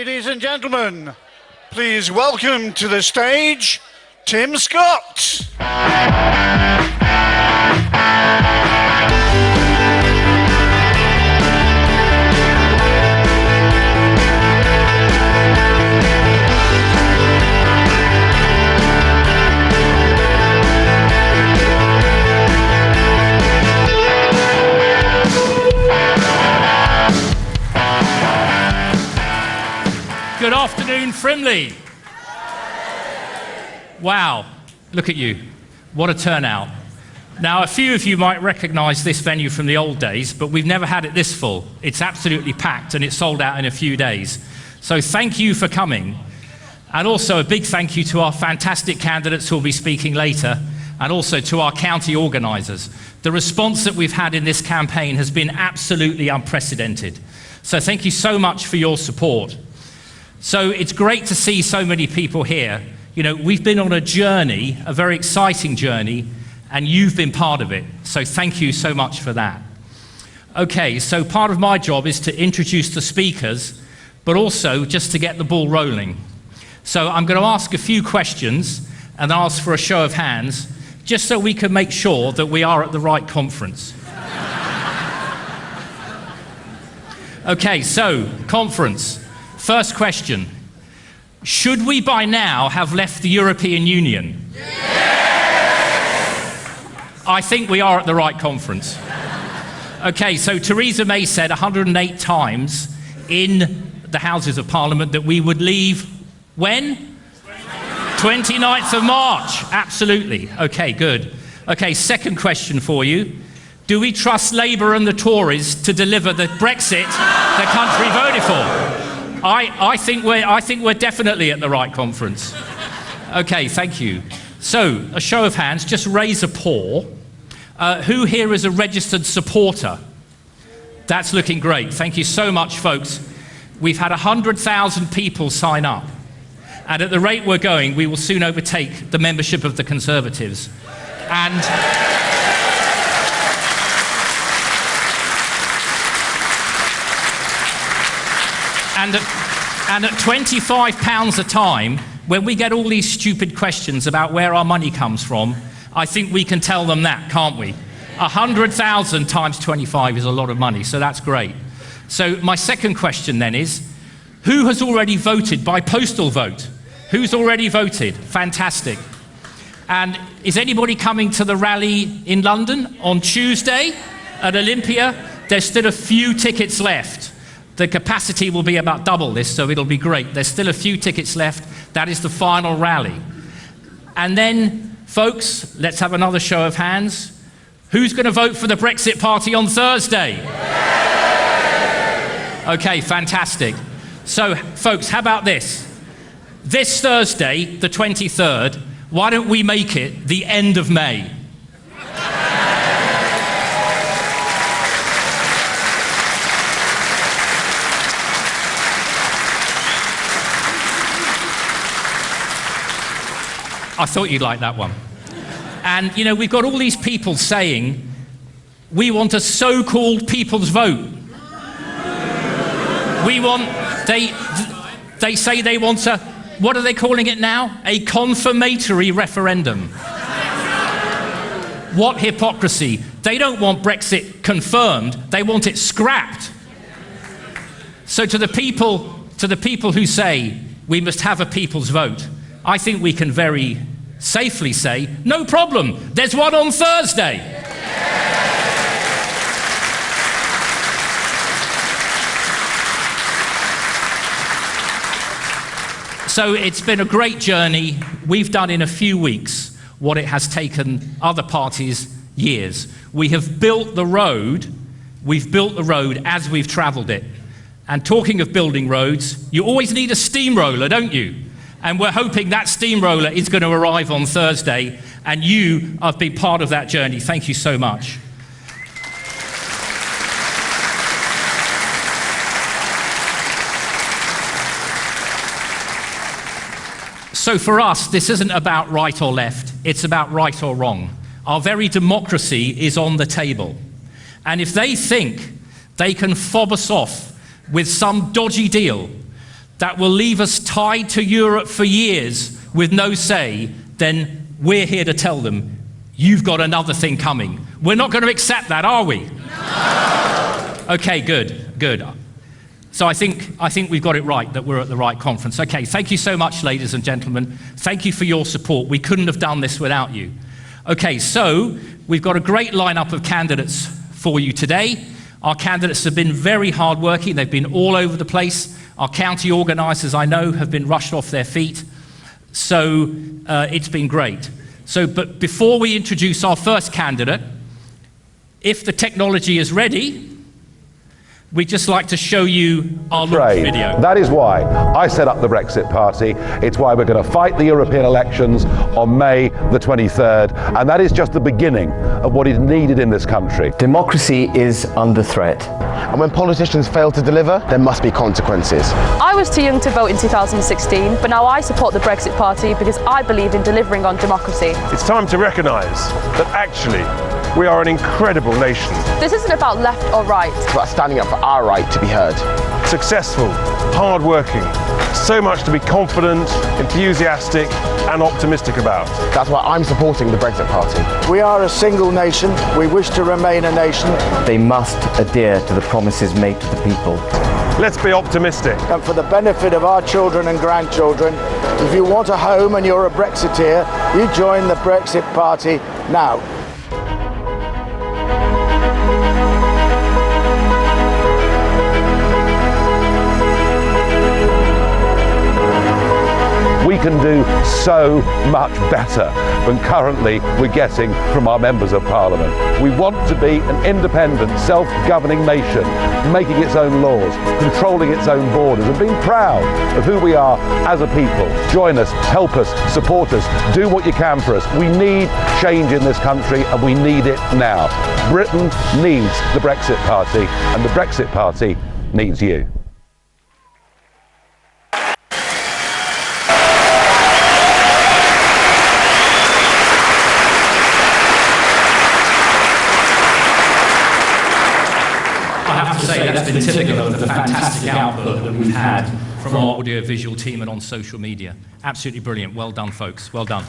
Ladies and gentlemen, please welcome to the stage, Tim Scott. Good afternoon, Frimley. Wow, look at you. What a turnout. Now, a few of you might recognise this venue from the old days, but we've never had it this full. It's absolutely packed and it's sold out in a few days. So thank you for coming. And also a big thank you to our fantastic candidates who will be speaking later, and also to our county organisers. The response that we've had in this campaign has been absolutely unprecedented. So thank you so much for your support. So it's great to see so many people here. You know, we've been on a journey, a very exciting journey, and you've been part of it. So thank you so much for that. Okay, so part of my job is to introduce the speakers, but also just to get the ball rolling. So I'm going to ask a few questions and ask for a show of hands, just so we can make sure that we are at the right conference. Okay, so conference. First question, should we by now have left the European Union? Yes! I think we are at the right conference. Okay, so Theresa May said 108 times in the Houses of Parliament that we would leave when? 29th of March, absolutely. Okay, good. Okay, second question for you. Do we trust Labour and the Tories to deliver the Brexit the country voted for? I think we're definitely at the right conference. Okay, thank you. So, a show of hands, just raise a paw. Who here is a registered supporter? That's looking great. Thank you so much, folks. We've had 100,000 people sign up. And at the rate we're going, we will soon overtake the membership of the Conservatives. And at £25 a time, when we get all these stupid questions about where our money comes from, I think we can tell them that, can't we? 100,000 times 25 is a lot of money, so that's great. So my second question then is, who has already voted by postal vote? Who's already voted? Fantastic. And is anybody coming to the rally in London on Tuesday at Olympia? There's still a few tickets left. The capacity will be about double this, so it'll be great. There's still a few tickets left. That is the final rally. And then, folks, let's have another show of hands. Who's going to vote for the Brexit Party on Thursday? Okay, fantastic. So, folks, how about this? This Thursday, the 23rd, why don't we make it the end of May? I thought you'd like that one. And, you know, we've got all these people saying, we want a so-called people's vote. We want, they say they want a, what are they calling it now? A confirmatory referendum. What hypocrisy. They don't want Brexit confirmed, they want it scrapped. So to the people who say we must have a people's vote, I think we can very safely say, no problem, there's one on Thursday. So it's been a great journey. We've done in a few weeks what it has taken other parties years. We have built the road. We've built the road as we've travelled it. And talking of building roads, you always need a steamroller, don't you? And we're hoping that steamroller is going to arrive on Thursday, and you have been part of that journey. Thank you so much. So for us, this isn't about right or left, it's about right or wrong. Our very democracy is on the table. And if they think they can fob us off with some dodgy deal, that will leave us tied to Europe for years with no say, then we're here to tell them, you've got another thing coming. We're not going to accept that, are we? No. Okay, good. So I think we've got it right, that we're at the right conference. Okay, thank you so much, ladies and gentlemen. Thank you for your support. We couldn't have done this without you. Okay, so we've got a great lineup of candidates for you today. Our candidates have been very hardworking. They've been all over the place. Our county organisers, I know, have been rushed off their feet. So it's been great. But before we introduce our first candidate, if the technology is ready, we'd just like to show you our launch video. That is why I set up the Brexit Party. It's why we're going to fight the European elections on May the 23rd. And that is just the beginning of what is needed in this country. Democracy is under threat. And when politicians fail to deliver, there must be consequences. I was too young to vote in 2016, but now I support the Brexit Party because I believe in delivering on democracy. It's time to recognise that actually we are an incredible nation. This isn't about left or right. It's about standing up for our right to be heard. Successful, hard-working, so much to be confident, enthusiastic and optimistic about. That's why I'm supporting the Brexit Party. We are a single nation. We wish to remain a nation. They must adhere to the promises made to the people. Let's be optimistic. And for the benefit of our children and grandchildren, if you want a home and you're a Brexiteer, you join the Brexit Party now. We can do so much better than currently we're getting from our members of parliament. We want to be an independent, self-governing nation, making its own laws, controlling its own borders, and being proud of who we are as a people. Join us, help us, support us, do what you can for us. We need change in this country, and we need it now. Britain needs the Brexit Party, and the Brexit Party needs you. That's been typical of the fantastic output that we've had from our audio-visual team and on social media. Absolutely brilliant. Well done, folks. Well done.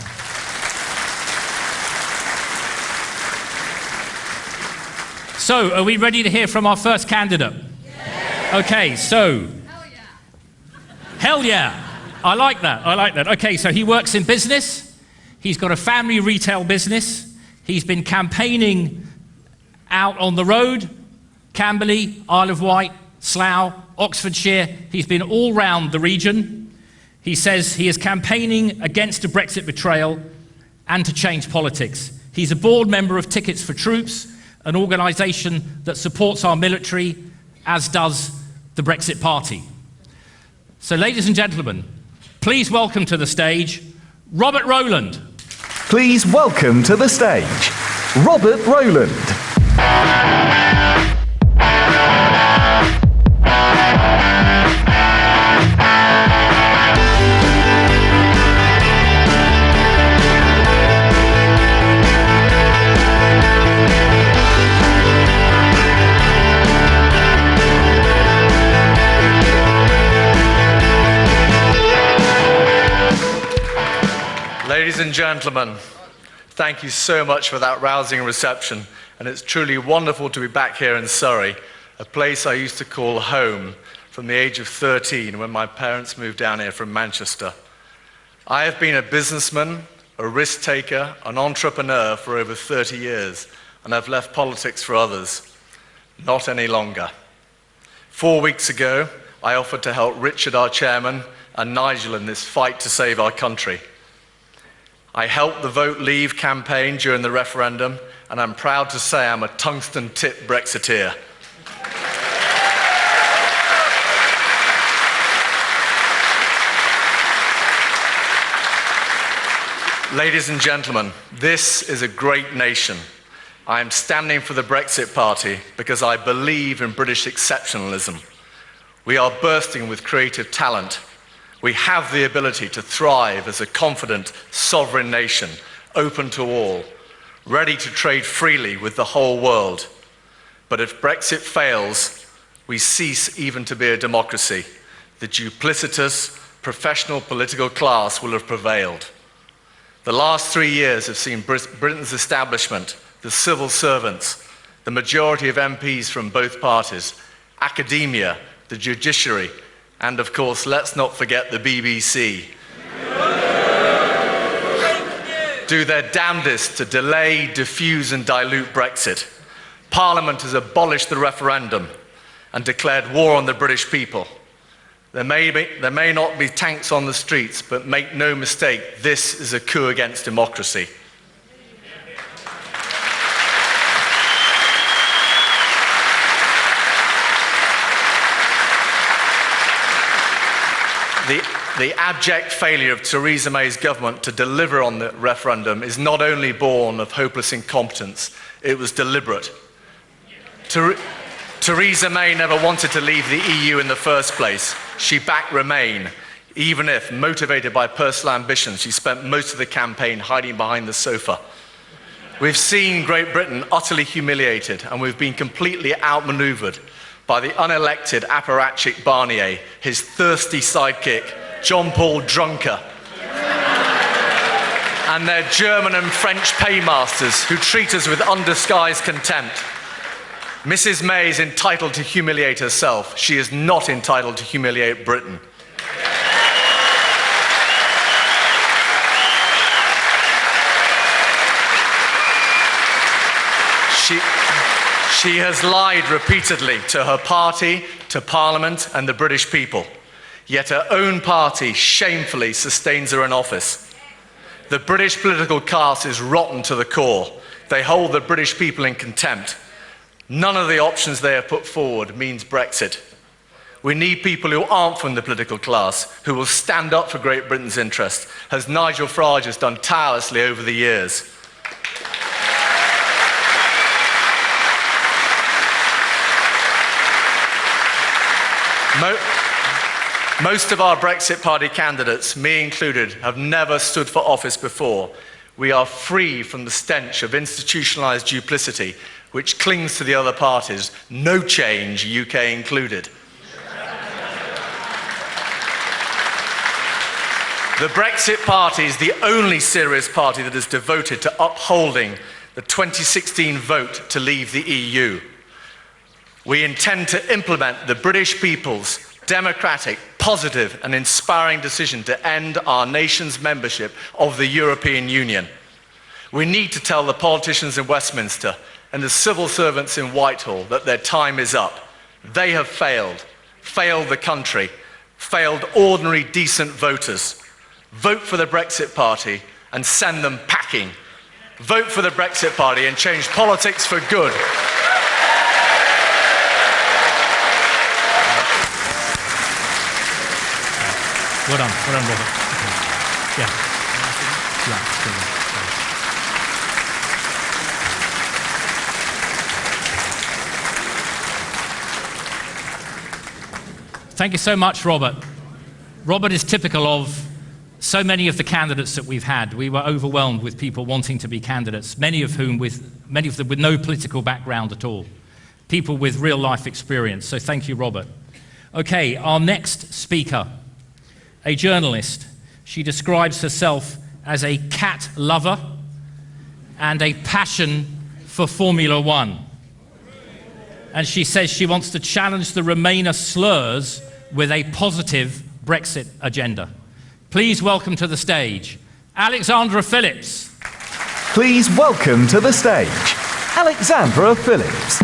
So, are we ready to hear from our first candidate? Yeah. Okay, so... Hell yeah. Hell yeah. I like that. Okay, so he works in business. He's got a family retail business. He's been campaigning out on the road. Camberley, Isle of Wight, Slough, Oxfordshire. He's been all round the region. He says he is campaigning against a Brexit betrayal and to change politics. He's a board member of Tickets for Troops, an organisation that supports our military, as does the Brexit Party. So, ladies and gentlemen, please welcome to the stage, Robert Rowland. Please welcome to the stage, Robert Rowland. Ladies and gentlemen, thank you so much for that rousing reception, and it's truly wonderful to be back here in Surrey, a place I used to call home from the age of 13 when my parents moved down here from Manchester. I have been a businessman, a risk taker, an entrepreneur for over 30 years, and I've left politics for others. Not any longer. 4 weeks ago, I offered to help Richard, our chairman, and Nigel in this fight to save our country. I helped the Vote Leave campaign during the referendum, and I'm proud to say I'm a tungsten-tipped Brexiteer. Ladies and gentlemen, this is a great nation. I am standing for the Brexit Party because I believe in British exceptionalism. We are bursting with creative talent. We have the ability to thrive as a confident, sovereign nation, open to all, ready to trade freely with the whole world. But if Brexit fails, we cease even to be a democracy. the duplicitous, professional political class will have prevailed. The last 3 years have seen Britain's establishment, the civil servants, the majority of MPs from both parties, academia, the judiciary, and of course, let's not forget the BBC, do their damnedest to delay, diffuse and dilute Brexit. Parliament has abolished the referendum and declared war on the British people. There may not be tanks on the streets, but make no mistake, this is a coup against democracy. The abject failure of Theresa May's government to deliver on the referendum is not only born of hopeless incompetence, it was deliberate. Theresa May never wanted to leave the EU in the first place. She backed Remain, even if, motivated by personal ambition, she spent most of the campaign hiding behind the sofa. We've seen Great Britain utterly humiliated, and we've been completely outmaneuvered by the unelected apparatchik Barnier, his thirsty sidekick, John Paul Drunker, and their German and French paymasters who treat us with undisguised contempt. Mrs. May is entitled to humiliate herself. She is not entitled to humiliate Britain. She has lied repeatedly to her party, to Parliament and the British people. Yet her own party shamefully sustains her in office. The British political class is rotten to the core. They hold the British people in contempt. None of the options they have put forward means Brexit. We need people who aren't from the political class, who will stand up for Great Britain's interest, as Nigel Farage has done tirelessly over the years. Most of our Brexit Party candidates, me included, have never stood for office before. We are free from the stench of institutionalised duplicity, which clings to the other parties, no change, UK included. The Brexit Party is the only serious party that is devoted to upholding the 2016 vote to leave the EU. We intend to implement the British people's democratic, positive and inspiring decision to end our nation's membership of the European Union. We need to tell the politicians in Westminster and the civil servants in Whitehall that their time is up. They have failed the country, failed ordinary, decent voters. Vote for the Brexit Party and send them packing. Vote for the Brexit Party and change politics for good. Well done, Robert. Okay. Yeah. Thank you so much, Robert. Robert is typical of so many of the candidates that we've had. We were overwhelmed with people wanting to be candidates, many of them with no political background at all, people with real life experience. So thank you, Robert. Okay, our next speaker, a journalist. She describes herself as a cat lover and a passion for Formula One. And she says she wants to challenge the Remainer slurs with a positive Brexit agenda. Please welcome to the stage, Alexandra Phillips. Please welcome to the stage, Alexandra Phillips.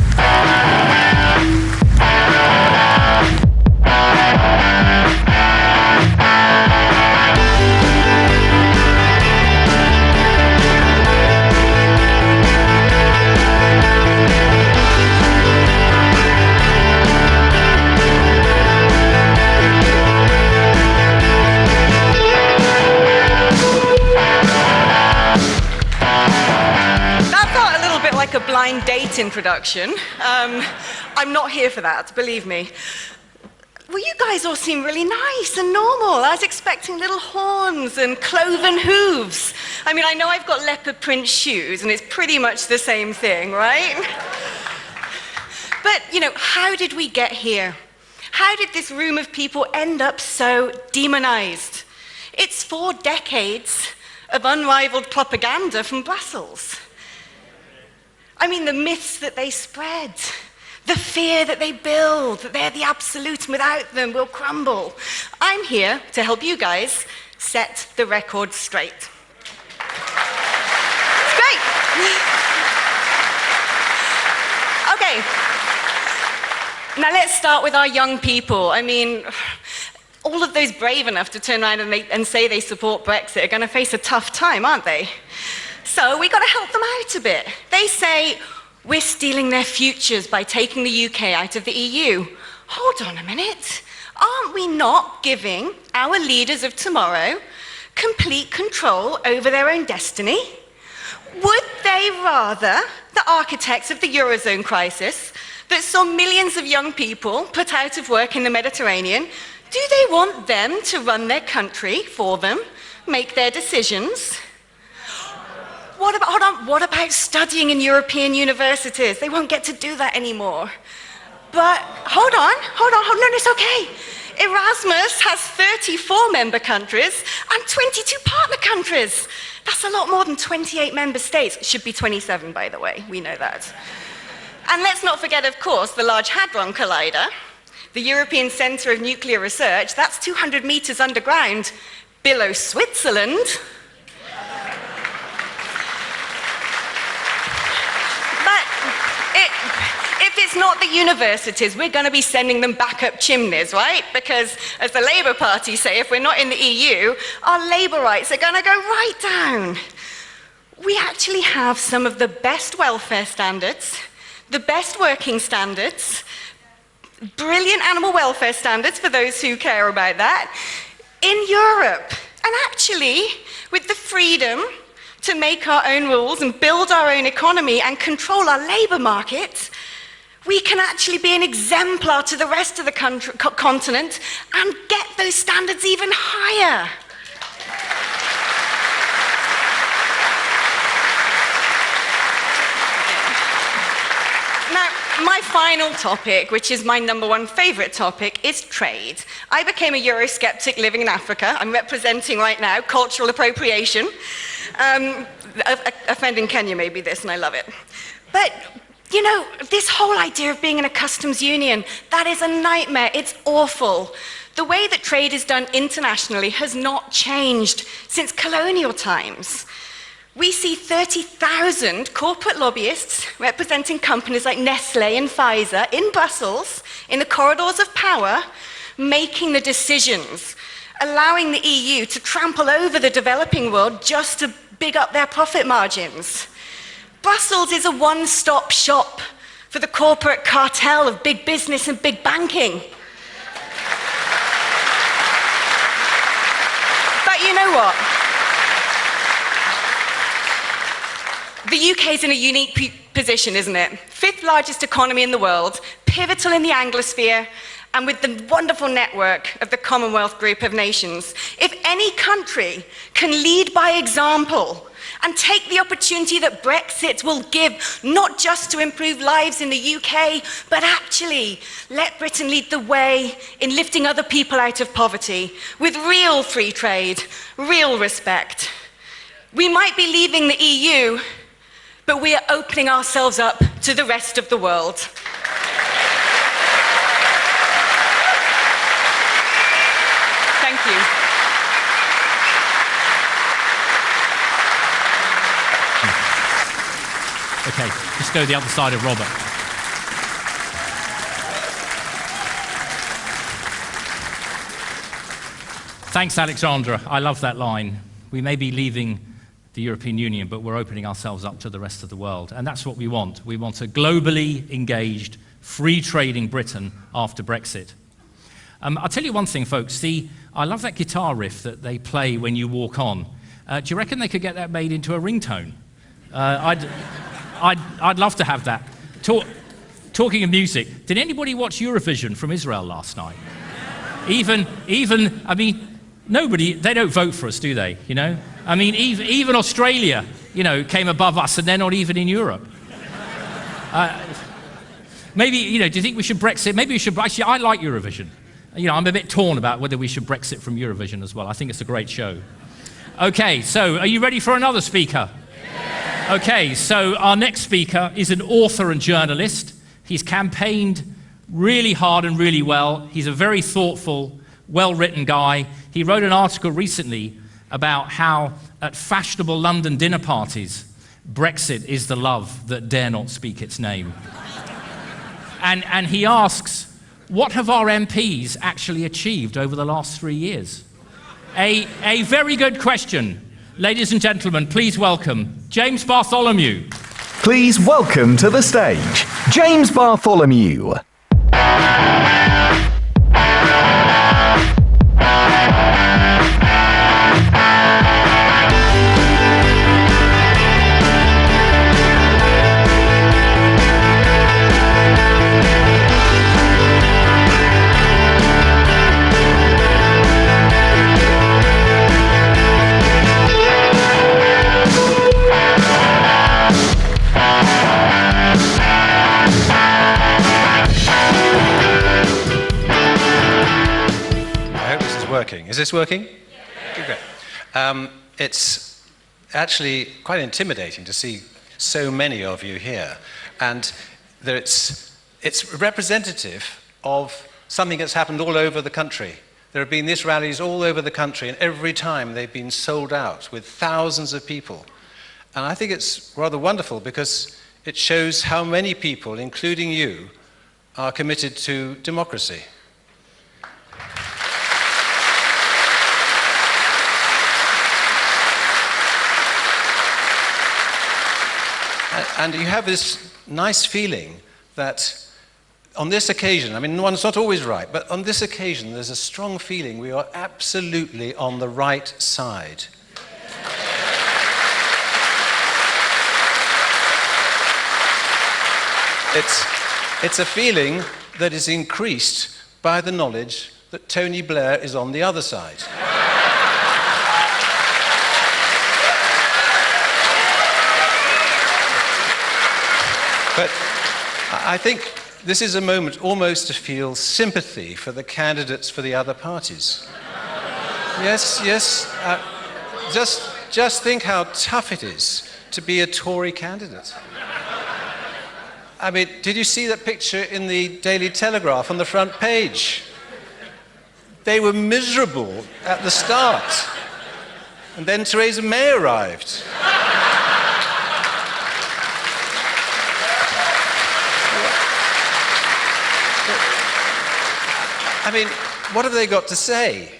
Like a blind date introduction. I'm not here for that, believe me. Well, you guys all seem really nice and normal. I was expecting little horns and cloven hooves. I mean, I know I've got leopard print shoes, and it's pretty much the same thing, right? But, you know, how did we get here? How did this room of people end up so demonized? It's 4 decades of unrivaled propaganda from Brussels. I mean, the myths that they spread, the fear that they build, that they're the absolute and without them will crumble. I'm here to help you guys set the record straight. It's great. Okay. Now let's start with our young people. I mean, all of those brave enough to turn around and say they support Brexit are going to face a tough time, aren't they? So we've got to help them out a bit. They say, we're stealing their futures by taking the UK out of the EU. Hold on a minute. Aren't we not giving our leaders of tomorrow complete control over their own destiny? Would they rather, the architects of the Eurozone crisis, that saw millions of young people put out of work in the Mediterranean, do they want them to run their country for them, make their decisions? What about studying in European universities? They won't get to do that anymore. But hold on, no, it's okay. Erasmus has 34 member countries and 22 partner countries. That's a lot more than 28 member states. It should be 27, by the way, we know that. And let's not forget, of course, the Large Hadron Collider, the European Centre of Nuclear Research. That's 200 meters underground, below Switzerland. If it's not the universities, we're going to be sending them back up chimneys, right? Because, as the Labour Party say, if we're not in the EU, our labour rights are going to go right down. We actually have some of the best welfare standards, the best working standards, brilliant animal welfare standards for those who care about that, in Europe. And actually, with the freedom to make our own rules and build our own economy and control our labour market, we can actually be an exemplar to the rest of the continent and get those standards even higher. Now, my final topic, which is my #1 favourite topic, is trade. I became a Eurosceptic living in Africa. I'm representing right now cultural appropriation. A friend in Kenya made me this, and I love it. But you know, this whole idea of being in a customs union, that is a nightmare. It's awful. The way that trade is done internationally has not changed since colonial times. We see 30,000 corporate lobbyists representing companies like Nestlé and Pfizer in Brussels, in the corridors of power, making the decisions, allowing the EU to trample over the developing world just to big up their profit margins. Brussels is a one-stop shop for the corporate cartel of big business and big banking. But you know what? The UK is in a unique position, isn't it? 5th largest economy in the world, pivotal in the Anglosphere, and with the wonderful network of the Commonwealth Group of Nations. If any country can lead by example and take the opportunity that Brexit will give, not just to improve lives in the UK, but actually let Britain lead the way in lifting other people out of poverty, with real free trade, real respect. We might be leaving the EU, but we are opening ourselves up to the rest of the world. Thank you. Okay, just go the other side of Robert. Thanks, Alexandra. I love that line. We may be leaving the European Union, but we're opening ourselves up to the rest of the world. And that's what we want. We want a globally engaged, free-trading Britain after Brexit. I'll tell you one thing, folks. I love that guitar riff that they play when you walk on. Do you reckon they could get that made into a ringtone? I'd love to have that. Talking of music, did anybody watch Eurovision from Israel last night? I mean, nobody, they don't vote for us, do they, you know? I mean, even Australia, you know, came above us, and they're not even in Europe. Maybe, do you think we should Brexit? Maybe we should, actually, I like Eurovision. I'm a bit torn about whether we should Brexit from Eurovision as well. I think it's a great show. Okay, so are you ready for another speaker? Okay, so our next speaker is an author and journalist. He's campaigned really hard and really well. He's a very thoughtful, well-written guy. He wrote an article recently about how at fashionable London dinner parties, Brexit is the love that dare not speak its name. And he asks, what have our MPs actually achieved over the last 3 years? A very good question. Ladies and gentlemen, please welcome James Bartholomew. Please welcome to the stage, James Bartholomew. Working. Is this working? Yeah. Okay. It's actually quite intimidating to see so many of you here, and it's representative of something that's happened all over the country. There have been these rallies all over the country, and every time they've been sold out with thousands of people. And I think it's rather wonderful because it shows how many people, including you, are committed to democracy. And you have this nice feeling that on this occasion, I mean, one's not always right, but on this occasion, there's a strong feeling we are absolutely on the right side. It's a feeling that is increased by the knowledge that Tony Blair is on the other side. But I think this is a moment almost to feel sympathy for the candidates for the other parties. Yes. Just think how tough it is to be a Tory candidate. I mean, did you see that picture in the Daily Telegraph on the front page? They were miserable at the start. And then Theresa May arrived. I mean, what have they got to say?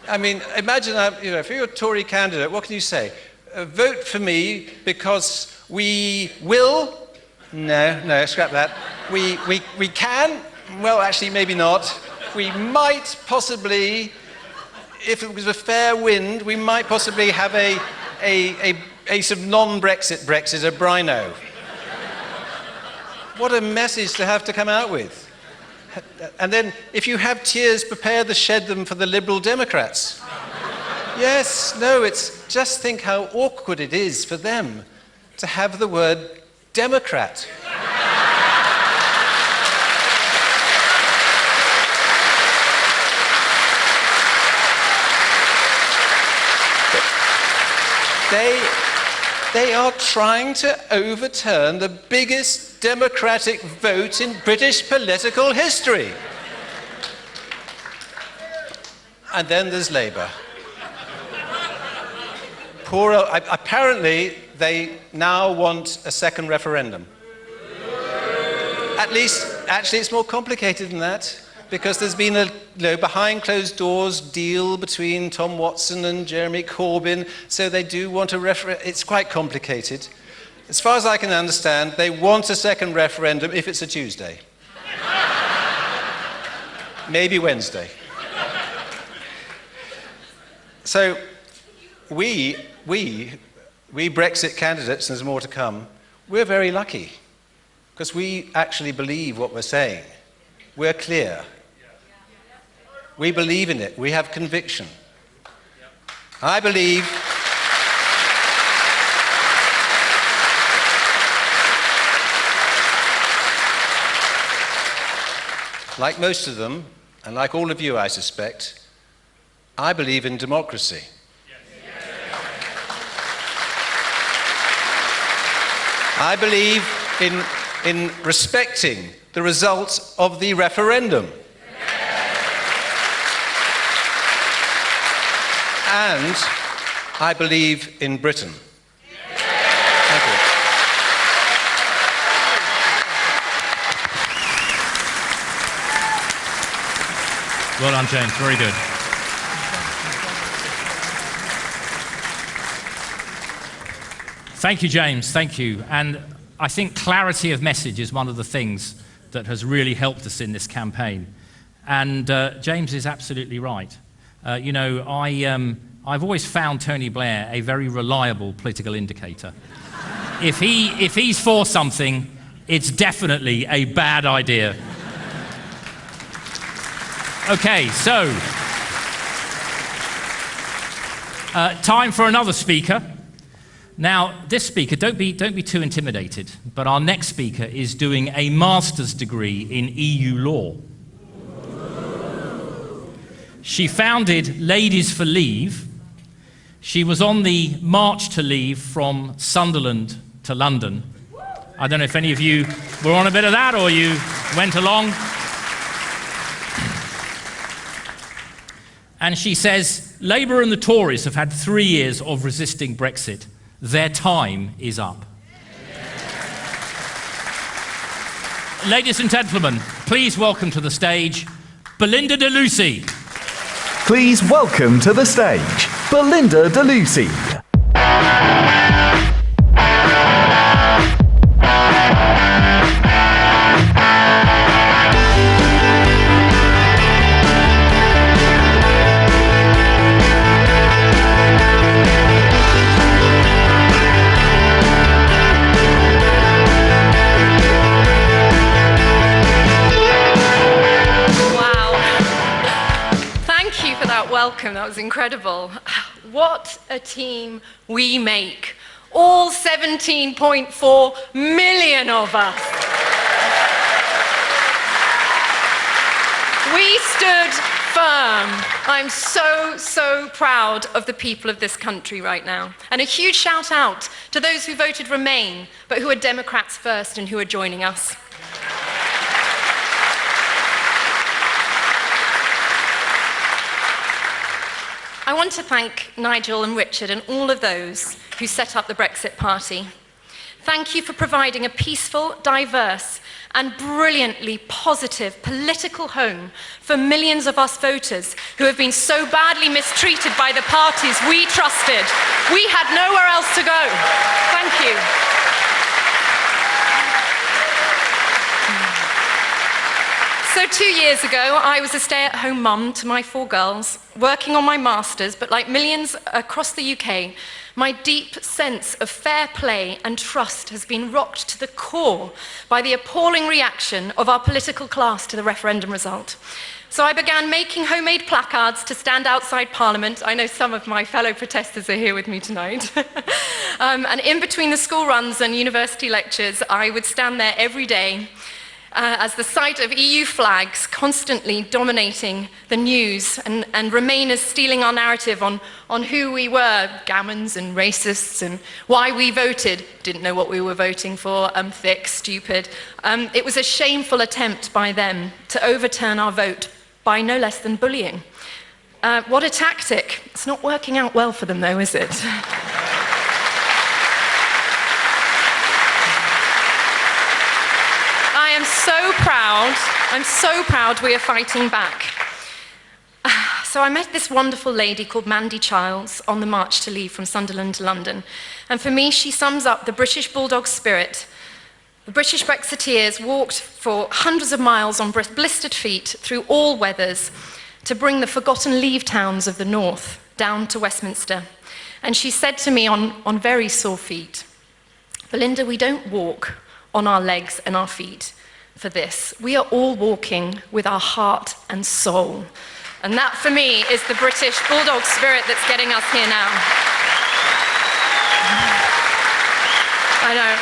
I mean, imagine, if you're a Tory candidate, what can you say? Vote for me because we will? No, scrap that. We can? Well, actually, maybe not. We might possibly, if it was a fair wind, we might possibly have a sort of non-Brexit Brexit, a Brino. What a message to have to come out with. And then, if you have tears, prepare to shed them for the Liberal Democrats. Yes, no, it's just think how awkward it is for them to have the word Democrat. They are trying to overturn the biggest democratic vote in British political history. And then there's Labour. Apparently, they now want a second referendum. Actually, it's more complicated than that, because there's been a behind closed doors deal between Tom Watson and Jeremy Corbyn, so they do want a referendum. It's quite complicated. As far as I can understand, they want a second referendum if it's a Tuesday. Maybe Wednesday. So we Brexit candidates, and there's more to come, we're very lucky, because we actually believe what we're saying. We're clear. We believe in it. We have conviction. I believe like most of them, and like all of you, I suspect, I believe in democracy. I believe in respecting the results of the referendum. And I believe in Britain. Thank you. Well done, James. Very good. Thank you, James. Thank you. And I think clarity of message is one of the things that has really helped us in this campaign. And James is absolutely right. You know, I've always found Tony Blair a very reliable political indicator. If he's for something, it's definitely a bad idea. Okay, so time for another speaker. Now, this speaker, don't be too intimidated, but our next speaker is doing a master's degree in EU law. She founded Ladies for Leave. She was on the march to leave from Sunderland to London. I don't know if any of you were on a bit of that or you went along. And she says, Labour and the Tories have had 3 years of resisting Brexit. Their time is up. Ladies and gentlemen, please welcome to the stage, Belinda De Lucy. Please welcome to the stage, Belinda De Lucy. Welcome, that was incredible. What a team we make. All 17.4 million of us. We stood firm. I'm so proud of the people of this country right now. And a huge shout out to those who voted Remain, but who are Democrats first and who are joining us. I want to thank Nigel and Richard and all of those who set up the Brexit Party. Thank you for providing a peaceful, diverse, and brilliantly positive political home for millions of us voters who have been so badly mistreated by the parties we trusted. We had nowhere else to go. Thank you. So 2 years ago, I was a stay-at-home mum to my 4 girls, working on my master's, but like millions across the UK, my deep sense of fair play and trust has been rocked to the core by the appalling reaction of our political class to the referendum result. So I began making homemade placards to stand outside Parliament. I know some of my fellow protesters are here with me tonight. And in between the school runs and university lectures, I would stand there every day as the sight of EU flags constantly dominating the news and Remainers stealing our narrative on who we were, gammons and racists, and why we voted, didn't know what we were voting for, thick, stupid. It was a shameful attempt by them to overturn our vote by no less than bullying. What a tactic. It's not working out well for them though, is it? I'm so proud we are fighting back. So I met this wonderful lady called Mandy Childs on the march to leave from Sunderland to London. And for me, she sums up the British bulldog spirit. The British Brexiteers walked for hundreds of miles on blistered feet through all weathers to bring the forgotten leave towns of the north down to Westminster. And she said to me on very sore feet, Belinda, we don't walk on our legs and our feet for this. We are all walking with our heart and soul. And that, for me, is the British bulldog spirit that's getting us here now. I know.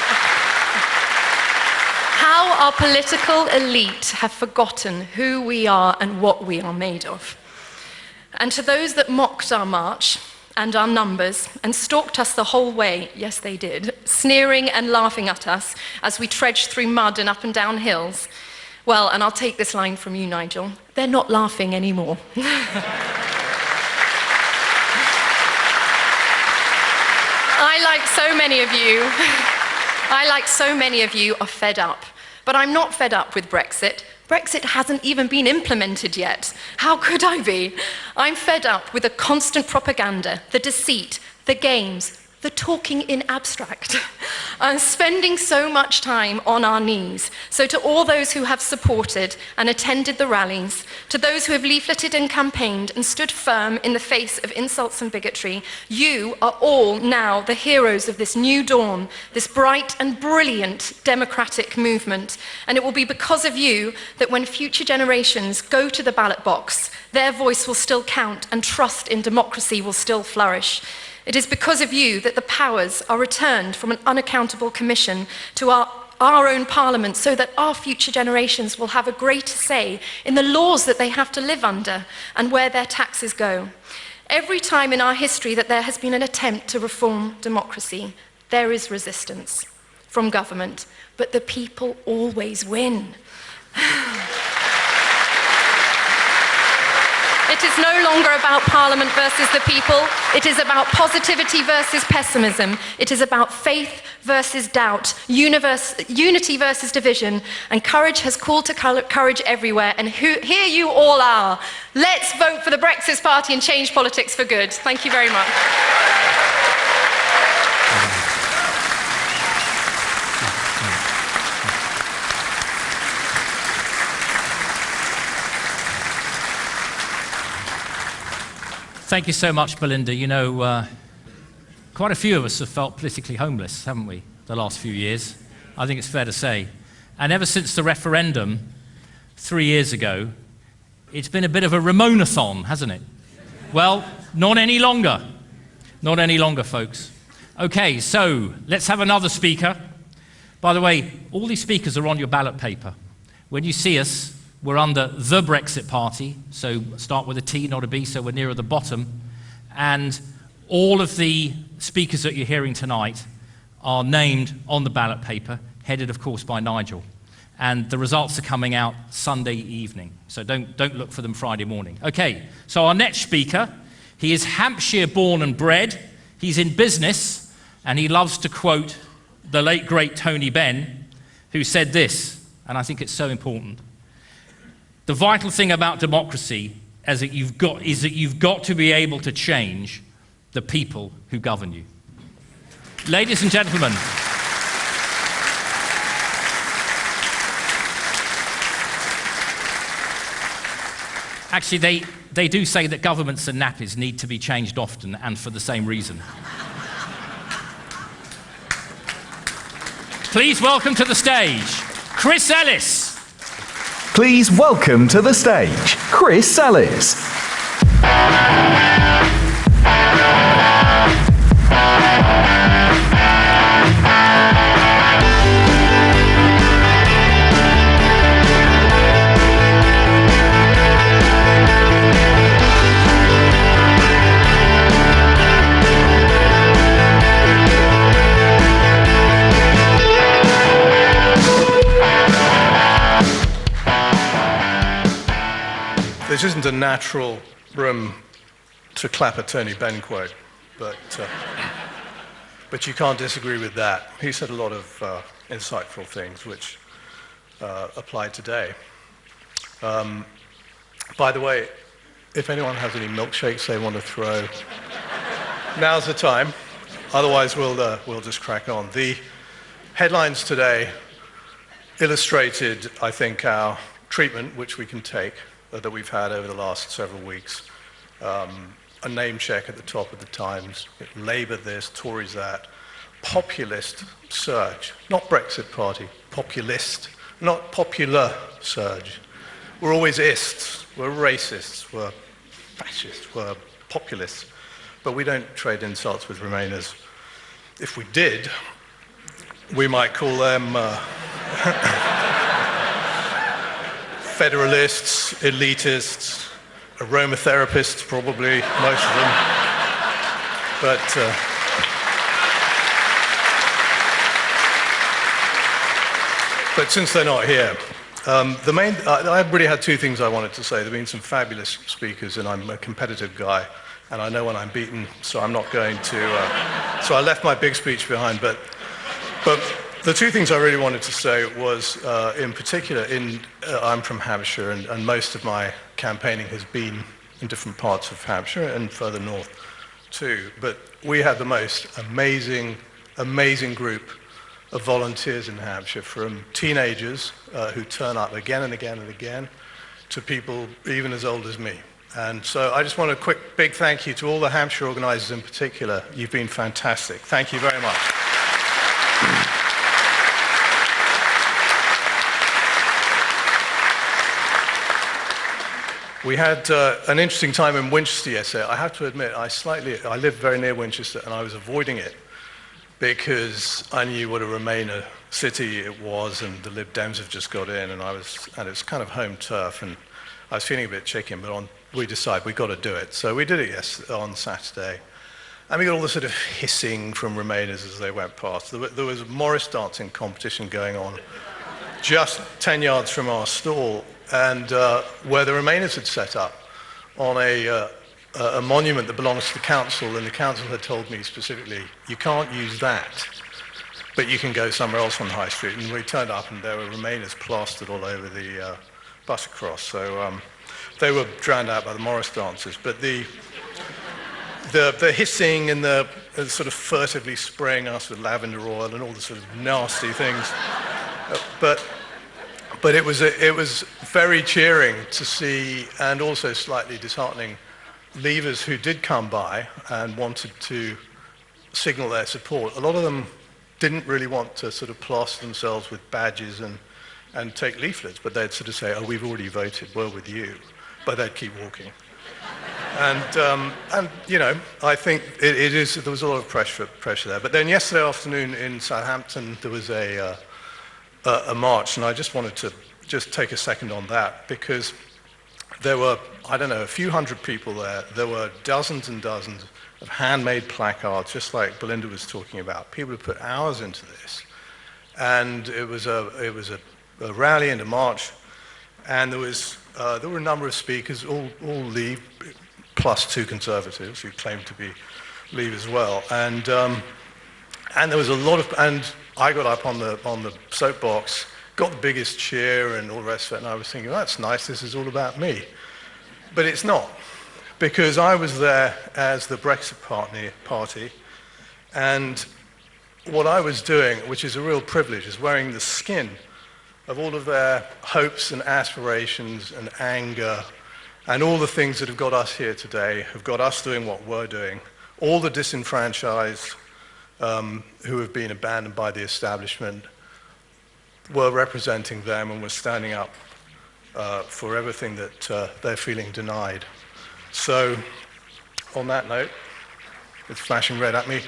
How our political elite have forgotten who we are and what we are made of. And to those that mocked our march and our numbers and stalked us the whole way, yes they did, sneering and laughing at us as we trudged through mud and up and down hills, well, and I'll take this line from you, Nigel, they're not laughing anymore. I, like so many of you, are fed up. But I'm not fed up with Brexit. Brexit hasn't even been implemented yet. How could I be? I'm fed up with the constant propaganda, the deceit, the games, the talking in abstract. I'm spending so much time on our knees. So to all those who have supported and attended the rallies, to those who have leafleted and campaigned and stood firm in the face of insults and bigotry, you are all now the heroes of this new dawn, this bright and brilliant democratic movement. And it will be because of you that when future generations go to the ballot box, their voice will still count and trust in democracy will still flourish. It is because of you that the powers are returned from an unaccountable commission to our own parliament so that our future generations will have a greater say in the laws that they have to live under and where their taxes go. Every time in our history that there has been an attempt to reform democracy, there is resistance from government, but the people always win. It is no longer about Parliament versus the people. It is about positivity versus pessimism. It is about faith versus doubt, unity versus division, and courage has called to courage everywhere, and here you all are. Let's vote for the Brexit Party and change politics for good. Thank you very much. Thank you so much, Belinda. You know, quite a few of us have felt politically homeless, haven't we, the last few years? I think it's fair to say. And ever since the referendum 3 years ago, it's been a bit of a Ramonathon, hasn't it? Well, not any longer. Not any longer, folks. Okay, so let's have another speaker. By the way, all these speakers are on your ballot paper. When you see us, we're under the Brexit Party, so start with a T, not a B, so we're nearer the bottom. And all of the speakers that you're hearing tonight are named on the ballot paper, headed, of course, by Nigel. And the results are coming out Sunday evening, so don't look for them Friday morning. Okay, so our next speaker, he is Hampshire born and bred, he's in business, and he loves to quote the late, great Tony Benn, who said this, and I think it's so important. The vital thing about democracy is that you've got to be able to change the people who govern you. Ladies and gentlemen, actually they do say that governments and nappies need to be changed often and for the same reason. Please welcome to the stage, Chris Ellis. Please welcome to the stage, Chris Ellis. This isn't a natural room to clap a Tony Benn quote, but you can't disagree with that. He said a lot of insightful things which apply today. By the way, if anyone has any milkshakes they want to throw, now's the time. Otherwise, we'll just crack on. The headlines today illustrated, I think, our treatment, which we can take, that we've had over the last several weeks. A name check at the top of the Times, Labour this, Tories that, populist surge, not Brexit Party, populist, not popular surge. We're always ists, we're racists, we're fascists, we're populists, but we don't trade insults with Remainers. If we did, we might call them federalists, elitists, aromatherapists, probably, most of them. But since they're not here, I really had two things I wanted to say. There have been some fabulous speakers, and I'm a competitive guy, and I know when I'm beaten, so I'm not going to. So I left my big speech behind. But the two things I really wanted to say was, in particular, I'm from Hampshire, and most of my campaigning has been in different parts of Hampshire and further north too. But we had the most amazing group of volunteers in Hampshire, from teenagers who turn up again and again and again to people even as old as me. And so I just want a quick big thank you to all the Hampshire organisers in particular. You've been fantastic. Thank you very much. We had an interesting time in Winchester yesterday. I have to admit, I live very near Winchester, and I was avoiding it because I knew what a Remainer city it was, and the Lib Dems have just got in, and it was kind of home turf, and I was feeling a bit chicken, but we decided we got to do it. So we did it on Saturday, and we got all the sort of hissing from Remainers as they went past. There was a Morris dancing competition going on just 10 yards from our stall, and where the Remainers had set up on a monument that belongs to the council, and the council had told me specifically, you can't use that, but you can go somewhere else on the high street. And we turned up, and there were Remainers plastered all over the buttercross. So they were drowned out by the Morris dancers. But the hissing and the sort of furtively spraying us with lavender oil and all the sort of nasty things. But it was very cheering to see, and also slightly disheartening, Leavers who did come by and wanted to signal their support. A lot of them didn't really want to sort of plaster themselves with badges and take leaflets, but they'd sort of say, oh, we've already voted, we're with you, but they'd keep walking. And you know, I think there was a lot of pressure there. But then yesterday afternoon in Southampton, there was a march, and I just wanted to just take a second on that, because there were, I don't know, a few hundred people there. There were dozens and dozens of handmade placards, just like Belinda was talking about. People had put hours into this, and it was a rally and a march, and there were a number of speakers, all Leave, plus two Conservatives who claimed to be Leave as well, and there was a lot of, and I got up on the soapbox, got the biggest cheer and all the rest of it, and I was thinking, that's nice, this is all about me. But it's not, because I was there as the Brexit party, and what I was doing, which is a real privilege, is wearing the skin of all of their hopes and aspirations and anger, and all the things that have got us here today, have got us doing what we're doing, all the disenfranchised who have been abandoned by the establishment. We're representing them, and we're standing up for everything that they're feeling denied. So, on that note, it's flashing red at me.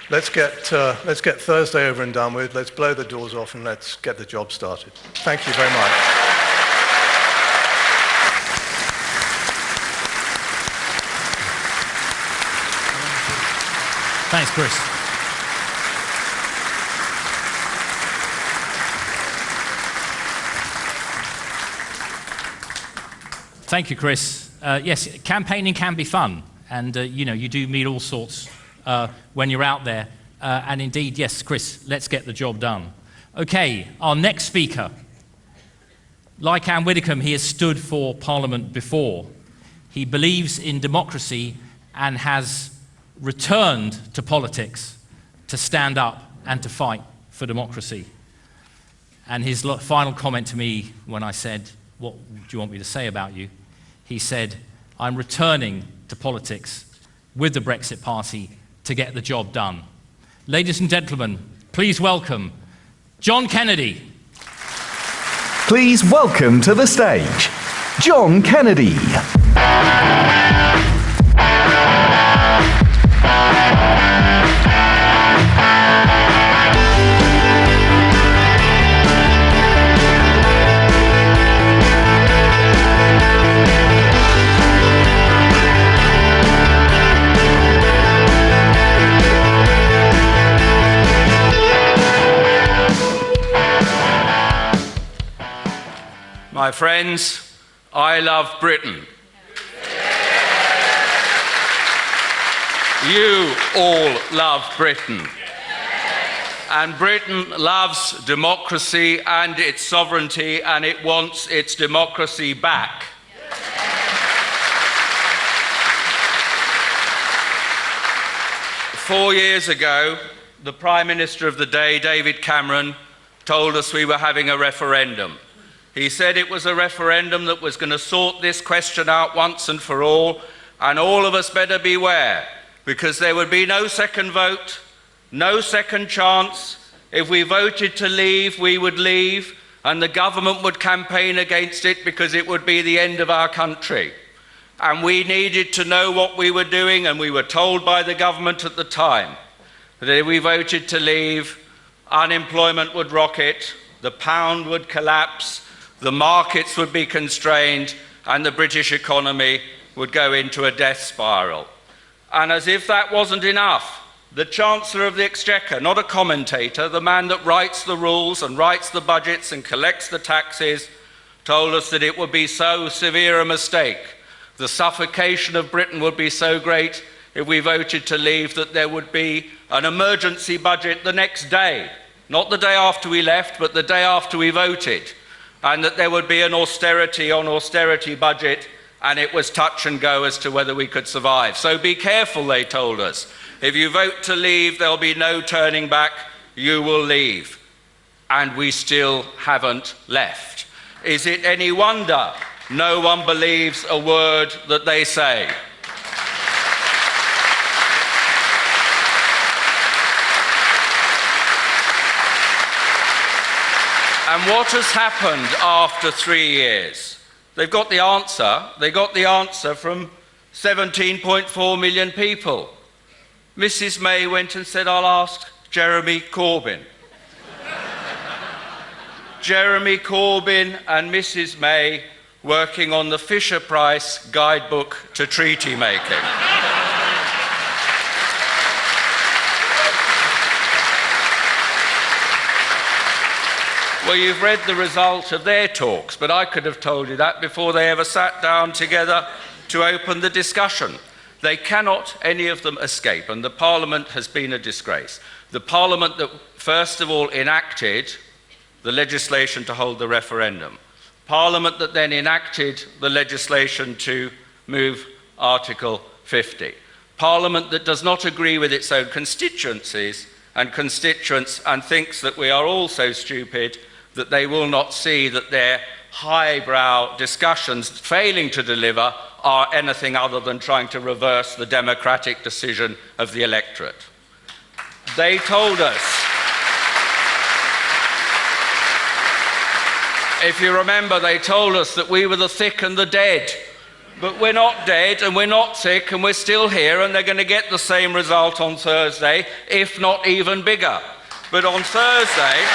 Let's get Thursday over and done with. Let's blow the doors off, and let's get the job started. Thank you very much. Thanks, Chris. Thank you, Chris. Yes, campaigning can be fun, and you know, you do meet all sorts when you're out there. And indeed, yes, Chris, let's get the job done. Okay, our next speaker. Like Anne Widdecombe, he has stood for Parliament before. He believes in democracy and has returned to politics to stand up and to fight for democracy. And his final comment to me when I said, what do you want me to say about you? He said, I'm returning to politics with the Brexit Party to get the job done. Ladies and gentlemen, please welcome John Kennedy. Please welcome to the stage, John Kennedy. My friends, I love Britain. You all love Britain. And Britain loves democracy and its sovereignty, and it wants its democracy back. Four years ago, the Prime Minister of the day, David Cameron, told us we were having a referendum. He said it was a referendum that was going to sort this question out once and for all of us better beware, because there would be no second vote, no second chance. If we voted to leave, we would leave, and the government would campaign against it because it would be the end of our country. And we needed to know what we were doing, and we were told by the government at the time that if we voted to leave, unemployment would rocket, the pound would collapse, the markets would be constrained, and the British economy would go into a death spiral. And as if that wasn't enough, the Chancellor of the Exchequer, not a commentator, the man that writes the rules and writes the budgets and collects the taxes, told us that it would be so severe a mistake. The suffocation of Britain would be so great if we voted to leave that there would be an emergency budget the next day, not the day after we left, but the day after we voted, and that there would be an austerity on austerity budget, and it was touch and go as to whether we could survive. So be careful, they told us. If you vote to leave, there'll be no turning back. You will leave. And we still haven't left. Is it any wonder no one believes a word that they say? And what has happened after 3 years? They've got the answer. They got the answer from 17.4 million people. Mrs. May went and said, I'll ask Jeremy Corbyn. Jeremy Corbyn and Mrs. May working on the Fisher-Price guidebook to treaty making. Well, you've read the result of their talks, but I could have told you that before they ever sat down together to open the discussion. They cannot, any of them, escape, and the Parliament has been a disgrace. The Parliament that, first of all, enacted the legislation to hold the referendum. Parliament that then enacted the legislation to move Article 50. Parliament that does not agree with its own constituencies and constituents and thinks that we are all so stupid that they will not see that their highbrow discussions failing to deliver are anything other than trying to reverse the democratic decision of the electorate. They told us, if you remember, they told us that we were the thick and the dead. But we're not dead and we're not sick and we're still here, and they're going to get the same result on Thursday, if not even bigger. But on Thursday,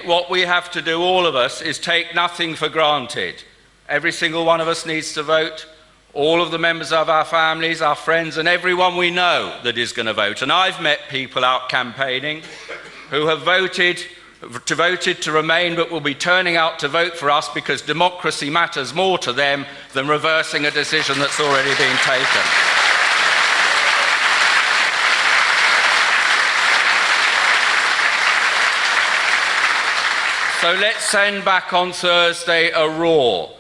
what we have to do, all of us, is take nothing for granted. Every single one of us needs to vote. All of the members of our families, our friends, and everyone we know that is going to vote. And I've met people out campaigning who have voted to remain, but will be turning out to vote for us because democracy matters more to them than reversing a decision that's already been taken. So let's send back on Thursday a roar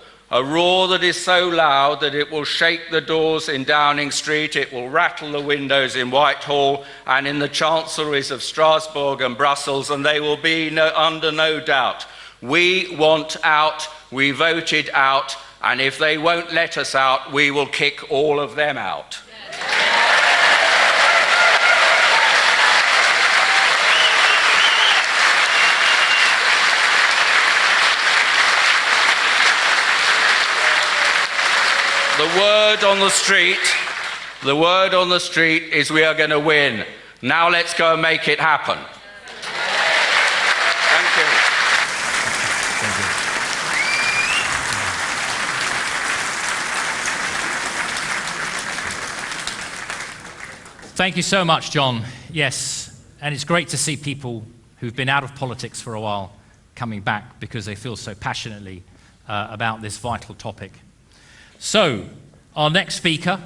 that is so loud that it will shake the doors in Downing Street, it will rattle the windows in Whitehall and in the chancelleries of Strasbourg and Brussels, and they will be under no doubt. We want out, we voted out, and if they won't let us out, we will kick all of them out. The word on the street is we are going to win. Now let's go and make it happen. Thank you. Thank you so much, John. Yes, and it's great to see people who've been out of politics for a while coming back because they feel so passionately about this vital topic. So, our next speaker,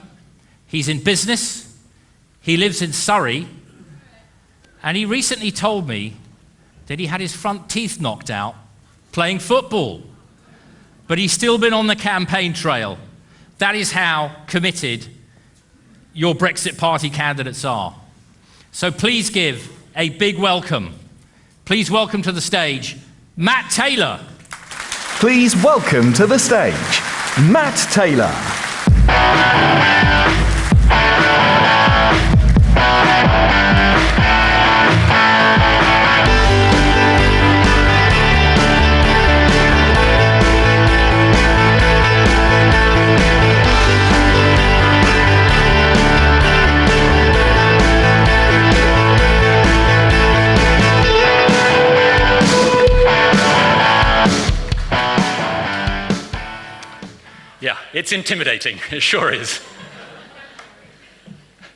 he's in business, he lives in Surrey, and he recently told me that he had his front teeth knocked out playing football, but he's still been on the campaign trail. That is how committed your Brexit Party candidates are. So please give a big welcome. Please welcome to the stage, Matt Taylor. Please welcome to the stage, Matt Taylor. Yeah, it's intimidating, it sure is.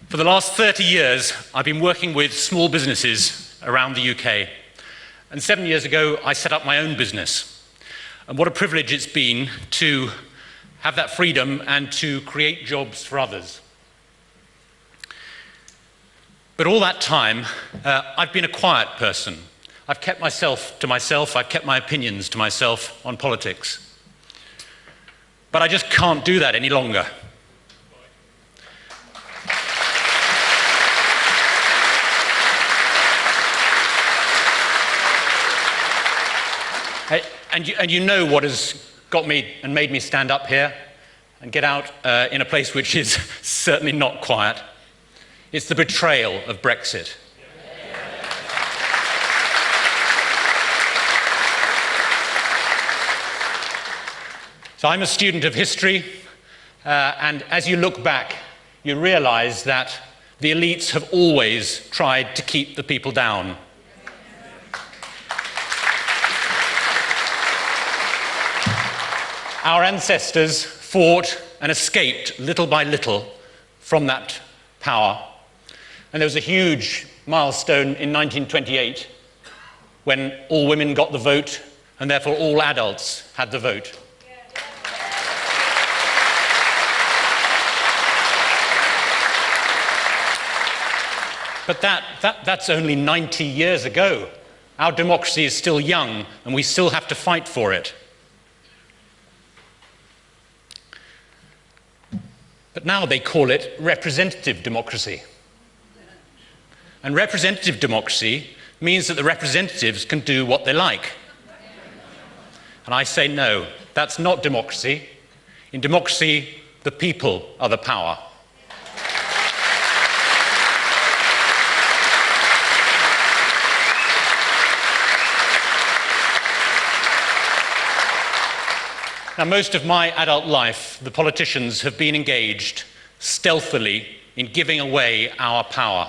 For the last 30 years, I've been working with small businesses around the UK. And 7 years ago, I set up my own business. And what a privilege it's been to have that freedom and to create jobs for others. But all that time, I've been a quiet person. I've kept myself to myself, I've kept my opinions to myself on politics. But I just can't do that any longer. And you know what has got me and made me stand up here and get out in a place which is certainly not quiet. It's the betrayal of Brexit. So I'm a student of history, and as you look back, you realise that the elites have always tried to keep the people down. Our ancestors fought and escaped little by little from that power. And there was a huge milestone in 1928 when all women got the vote and therefore all adults had the vote. But that's only 90 years ago. Our democracy is still young and we still have to fight for it. But now they call it representative democracy. And representative democracy means that the representatives can do what they like. And I say no, that's not democracy. In democracy, the people are the power. Now, most of my adult life, the politicians have been engaged stealthily in giving away our power.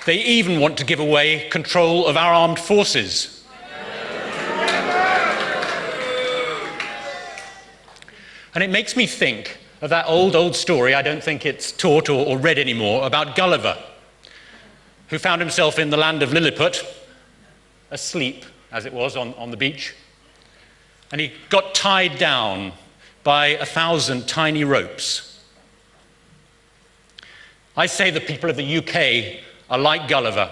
They even want to give away control of our armed forces. And it makes me think of that old story, I don't think it's taught or read anymore, about Gulliver, who found himself in the land of Lilliput, asleep, as it was, on the beach. And he got tied down by 1,000 tiny ropes. I say the people of the UK are like Gulliver.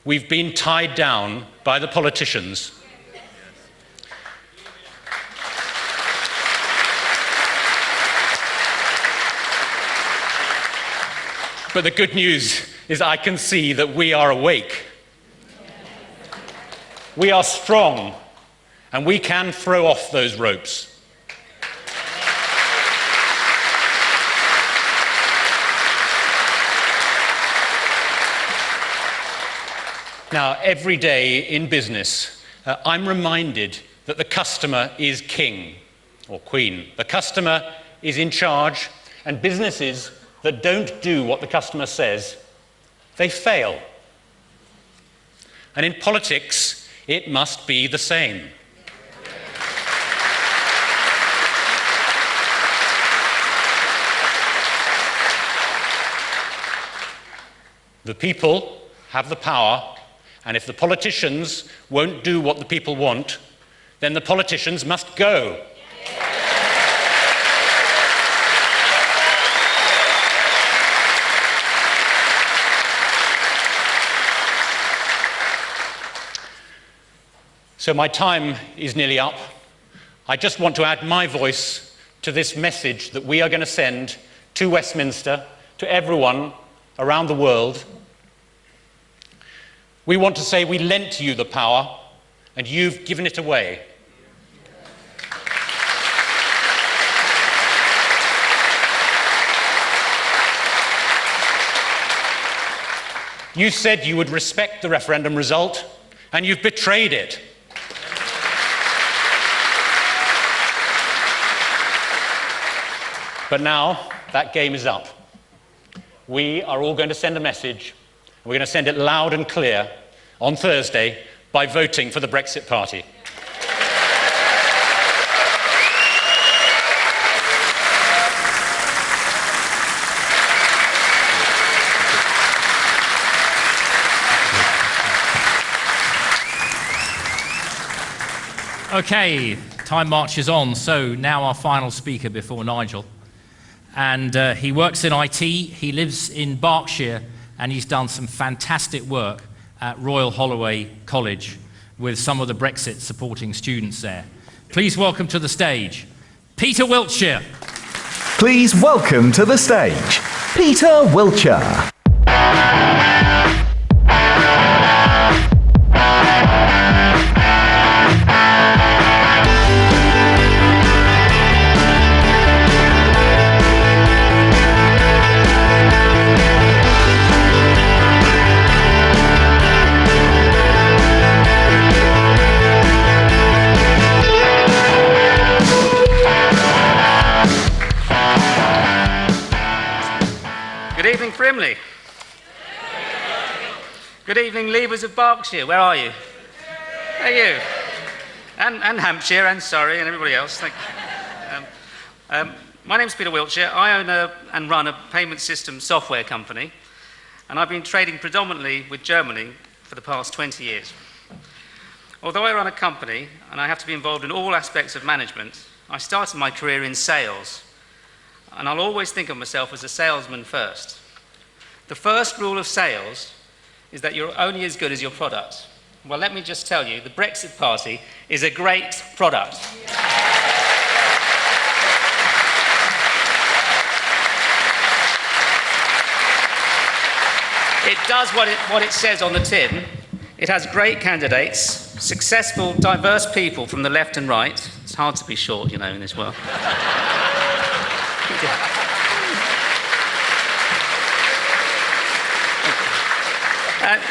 We've been tied down by the politicians. But the good news is I can see that we are awake. We are strong, and we can throw off those ropes. Now, every day in business, I'm reminded that the customer is king or queen. The customer is in charge, and businesses that don't do what the customer says, they fail. And in politics, it must be the same. The people have the power, and if the politicians won't do what the people want, then the politicians must go. So my time is nearly up. I just want to add my voice to this message that we are going to send to Westminster, to everyone around the world. We want to say we lent you the power and you've given it away. You said you would respect the referendum result and you've betrayed it. But now, that game is up. We are all going to send a message, and we're going to send it loud and clear on Thursday by voting for the Brexit Party. Okay, time marches on. So now our final speaker before Nigel. And he works in IT, he lives in Berkshire, and he's done some fantastic work at Royal Holloway College with some of the Brexit supporting students there. Please welcome to the stage, Peter Wiltshire. Please welcome to the stage, Peter Wiltshire. Good evening, Frimley. Good evening, Leavers of Berkshire. Where are you? There you. And Hampshire and Surrey and everybody else. Thank you. My name's Peter Wiltshire. I own and run a payment system software company, and I've been trading predominantly with Germany for the past 20 years. Although I run a company and I have to be involved in all aspects of management, I started my career in sales. And I'll always think of myself as a salesman first. The first rule of sales is that you're only as good as your product. Well, let me just tell you, the Brexit Party is a great product. It does what it says on the tin. It has great candidates, successful, diverse people from the left and right. It's hard to be short, you know, in this world.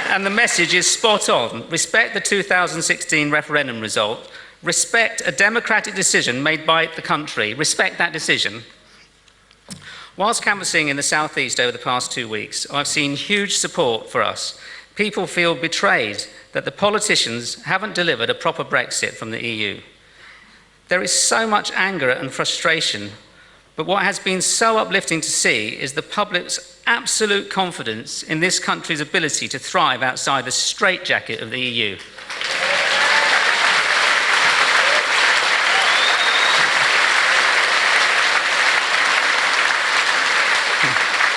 And the message is spot on. Respect the 2016 referendum result. Respect a democratic decision made by the country. Respect that decision. Whilst canvassing in the South East over the past 2 weeks, I've seen huge support for us. People feel betrayed that the politicians haven't delivered a proper Brexit from the EU. There is so much anger and frustration. But what has been so uplifting to see is the public's absolute confidence in this country's ability to thrive outside the straitjacket of the EU.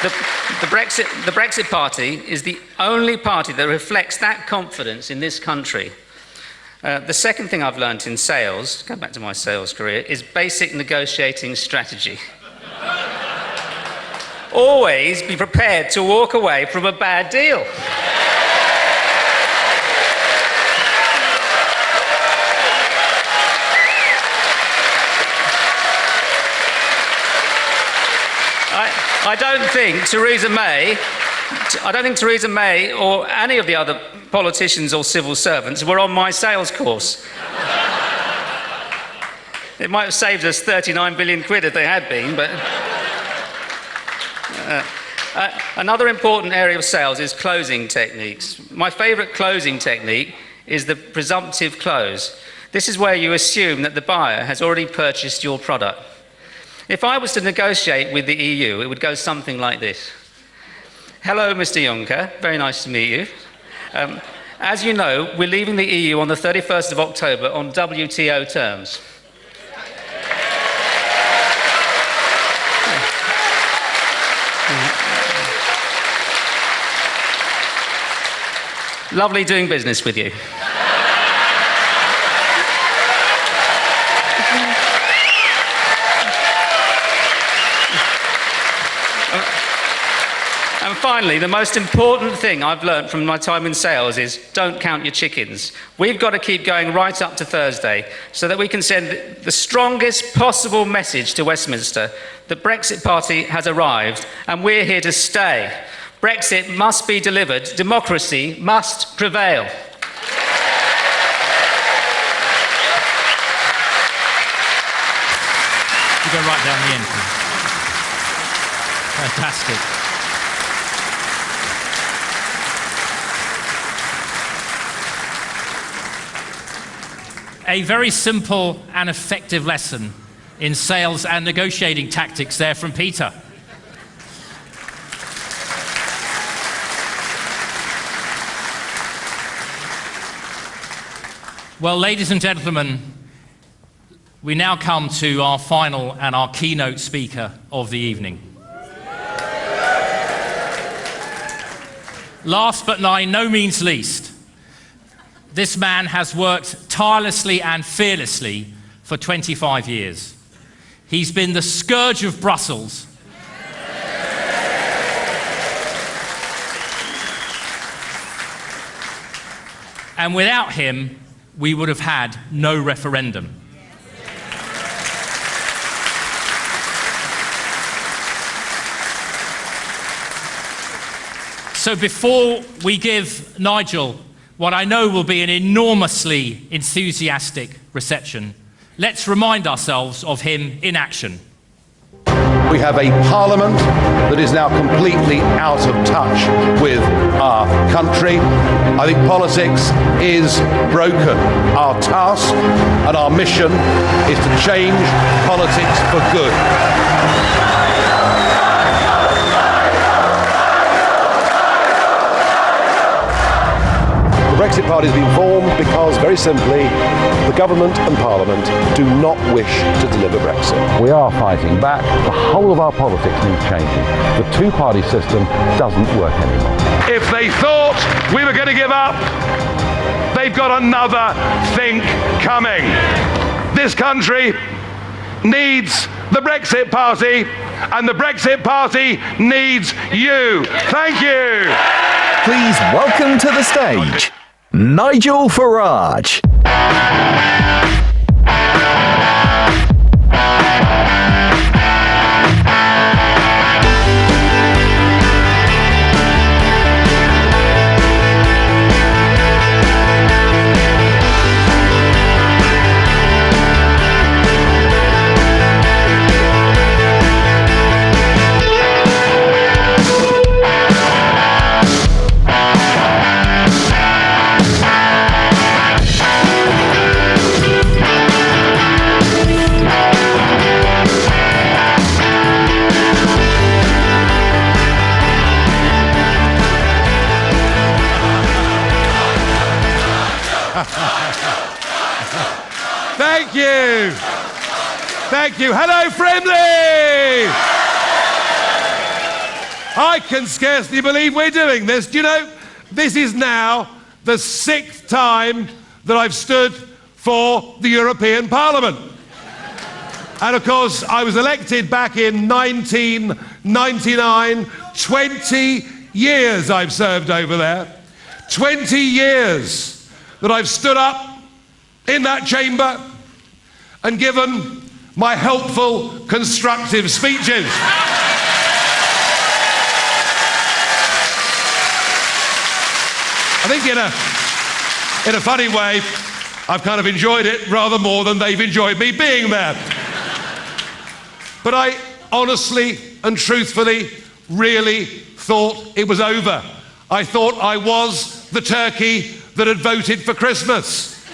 The Brexit Party is the only party that reflects that confidence in this country. The second thing I've learned in sales, going back to my sales career, is basic negotiating strategy. Always be prepared to walk away from a bad deal. I don't think Theresa May or any of the other politicians or civil servants were on my sales course. It might have saved us 39 billion quid if they had been, but... another important area of sales is closing techniques. My favourite closing technique is the presumptive close. This is where you assume that the buyer has already purchased your product. If I was to negotiate with the EU, it would go something like this. Hello, Mr. Juncker. Very nice to meet you. As you know, we're leaving the EU on the 31st of October on WTO terms. Lovely doing business with you. And finally, the most important thing I've learned from my time in sales is don't count your chickens. We've got to keep going right up to Thursday so that we can send the strongest possible message to Westminster. The Brexit Party has arrived and we're here to stay. Brexit must be delivered. Democracy must prevail. You go right down the end. Fantastic. A very simple and effective lesson in sales and negotiating tactics there from Peter. Well, ladies and gentlemen, we now come to our final and our keynote speaker of the evening. Last but by no means least, this man has worked tirelessly and fearlessly for 25 years. He's been the scourge of Brussels. And without him, we would have had no referendum. So before we give Nigel what I know will be an enormously enthusiastic reception, let's remind ourselves of him in action. We have a parliament that is now completely out of touch with our country. I think politics is broken. Our task and our mission is to change politics for good. The Brexit Party has been formed because, very simply, the government and Parliament do not wish to deliver Brexit. We are fighting back. The whole of our politics needs changing. The two-party system doesn't work anymore. If they thought we were going to give up, they've got another think coming. This country needs the Brexit Party, and the Brexit Party needs you. Thank you. Please welcome to the stage, Nigel Farage. Thank you. Thank you. Hello, Frimley. I can scarcely believe we're doing this. Do you know, this is now the 6th time that I've stood for the European Parliament. And of course, I was elected back in 1999. 20 years I've served over there. 20 years that I've stood up in that chamber and given my helpful, constructive speeches. I think in a funny way, I've kind of enjoyed it rather more than they've enjoyed me being there. But I honestly and truthfully really thought it was over. I thought I was the turkey that had voted for Christmas.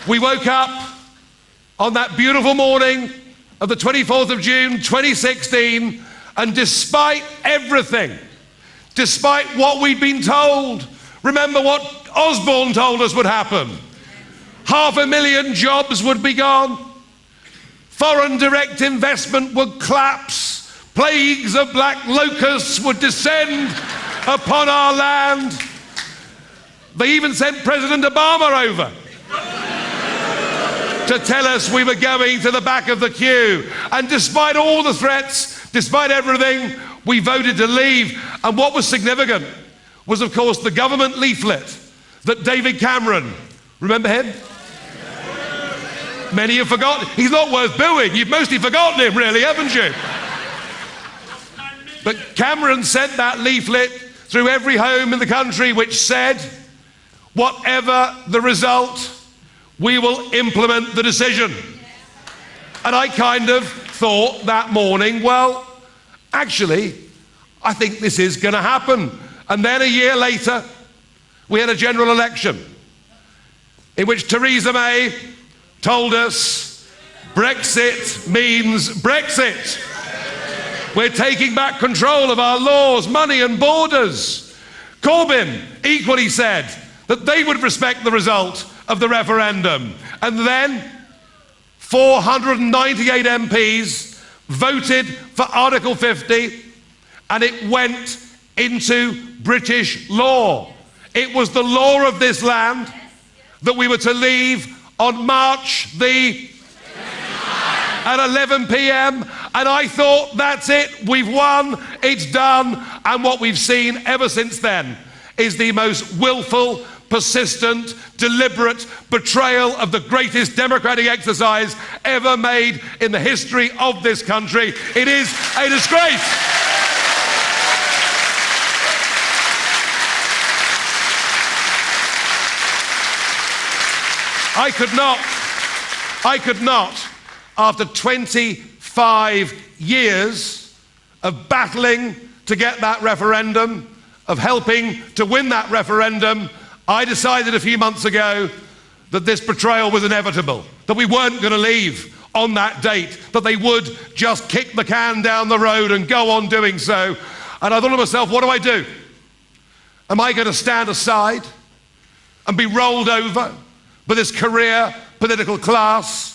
We woke up on that beautiful morning of the 24th of June, 2016, and despite everything, despite what we'd been told. Remember what Osborne told us would happen. 500,000 jobs would be gone. Foreign direct investment would collapse. Plagues of black locusts would descend upon our land. They even sent President Obama over to tell us we were going to the back of the queue. And despite all the threats, despite everything, we voted to leave. And what was significant was, of course, the government leaflet that David Cameron, remember him? Many have forgotten. He's not worth booing. You've mostly forgotten him, really, haven't you? But Cameron sent that leaflet through every home in the country, which said, whatever the result, we will implement the decision. And I kind of thought that morning, well, actually, I think this is going to happen. And then a year later, we had a general election in which Theresa May told us Brexit means Brexit. We're taking back control of our laws, money and borders. Corbyn equally said that they would respect the result of the referendum. And then 498 MPs voted for Article 50 and it went into British law. It was the law of this land that we were to leave on March the at 11 p.m. And I thought, that's it, we've won, it's done. And what we've seen ever since then is the most willful, persistent, deliberate betrayal of the greatest democratic exercise ever made in the history of this country. It is a disgrace. I could not, after 25 years of battling to get that referendum, of helping to win that referendum, I decided a few months ago that this betrayal was inevitable, that we weren't going to leave on that date, that they would just kick the can down the road and go on doing so. And I thought to myself, what do I do? Am I going to stand aside and be rolled over by this career political class,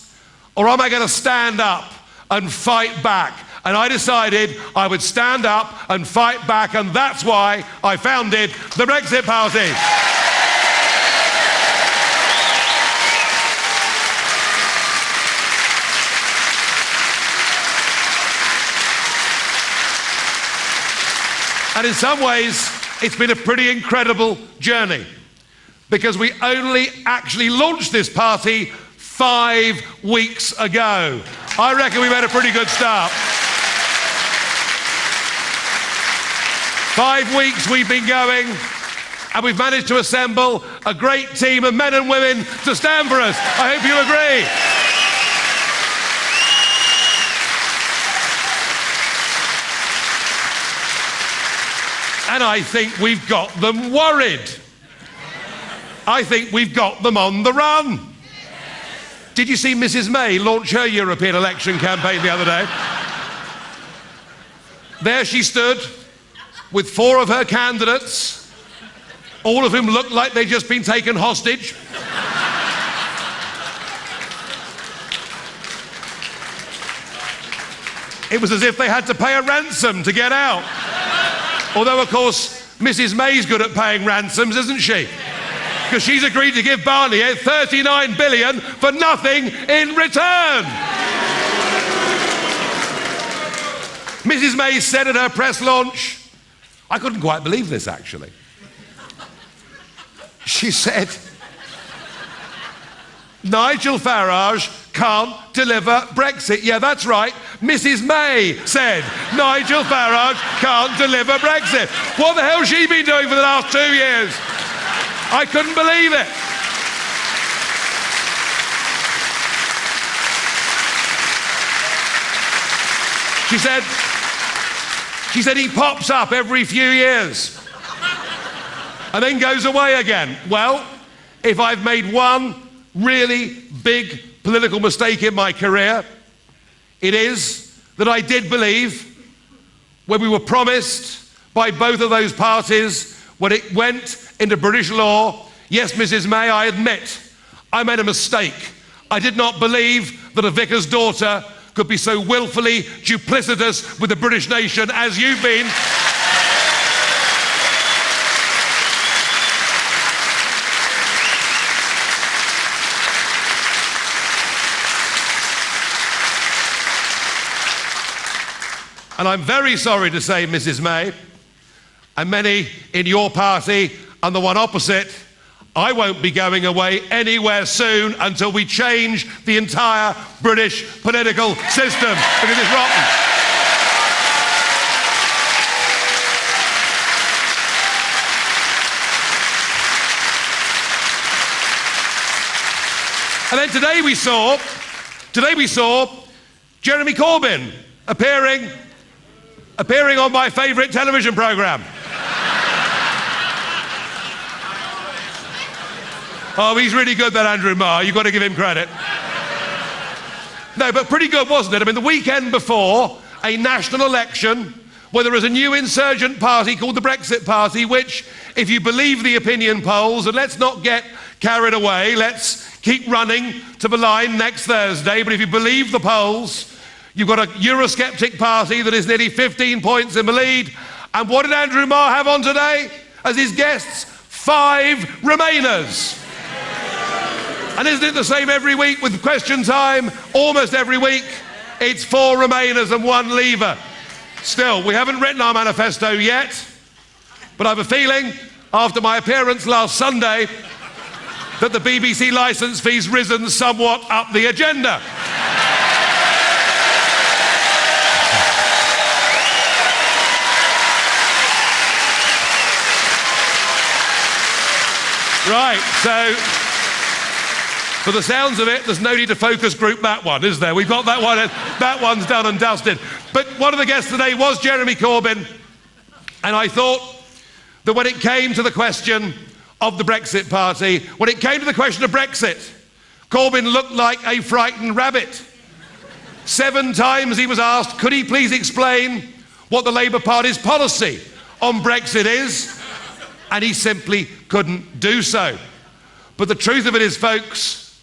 or am I going to stand up and fight back? And I decided I would stand up and fight back, and that's why I founded the Brexit Party. And in some ways, it's been a pretty incredible journey, because we only actually launched this party 5 weeks ago. I reckon we made a pretty good start. 5 weeks we've been going, and we've managed to assemble a great team of men and women to stand for us. I hope you agree. And I think we've got them worried. I think we've got them on the run. Did you see Mrs. May launch her European election campaign the other day? There she stood with 4 of her candidates, all of whom looked like they'd just been taken hostage. It was as if they had to pay a ransom to get out. Although, of course, Mrs. May's good at paying ransoms, isn't she? Because she's agreed to give Bartholomew 39 billion for nothing in return. Mrs. May said at her press launch, I couldn't quite believe this actually. She said, Nigel Farage can't deliver Brexit. Yeah, that's right. Mrs. May said Nigel Farage can't deliver Brexit. What the hell's she been doing for the last 2 years? I couldn't believe it. She said he pops up every few years and then goes away again. Well, if I've made one really big political mistake in my career, it is that I did believe, when we were promised by both of those parties when it went into British law. Yes, Mrs. May, I admit, I made a mistake. I did not believe that a vicar's daughter could be so willfully duplicitous with the British nation as you've been. And I'm very sorry to say, Mrs. May, and many in your party and the one opposite, I won't be going away anywhere soon until we change the entire British political system, because it's rotten. And then today we saw Jeremy Corbyn appearing on my favourite television programme. Oh, he's really good, that Andrew Marr. You've got to give him credit. No, but pretty good, wasn't it? I mean, the weekend before a national election where there was a new insurgent party called the Brexit Party, which, if you believe the opinion polls, and let's not get carried away, let's keep running to the line next Thursday, but if you believe the polls, you've got a Eurosceptic party that is nearly 15 points in the lead. And what did Andrew Marr have on today as his guests? 5 Remainers. And isn't it the same every week with Question Time? Almost every week, it's 4 Remainers and 1 Leaver. Still, we haven't written our manifesto yet, but I have a feeling, after my appearance last Sunday, that the BBC licence fee's risen somewhat up the agenda. Right, so for the sounds of it, there's no need to focus group that one, is there? We've got that one, that one's done and dusted. But one of the guests today was Jeremy Corbyn, and I thought that when it came to the question of the Brexit Party, when it came to the question of Brexit, Corbyn looked like a frightened rabbit. 7 times he was asked, could he please explain what the Labour Party's policy on Brexit is? And he simply couldn't do so. But the truth of it is, folks,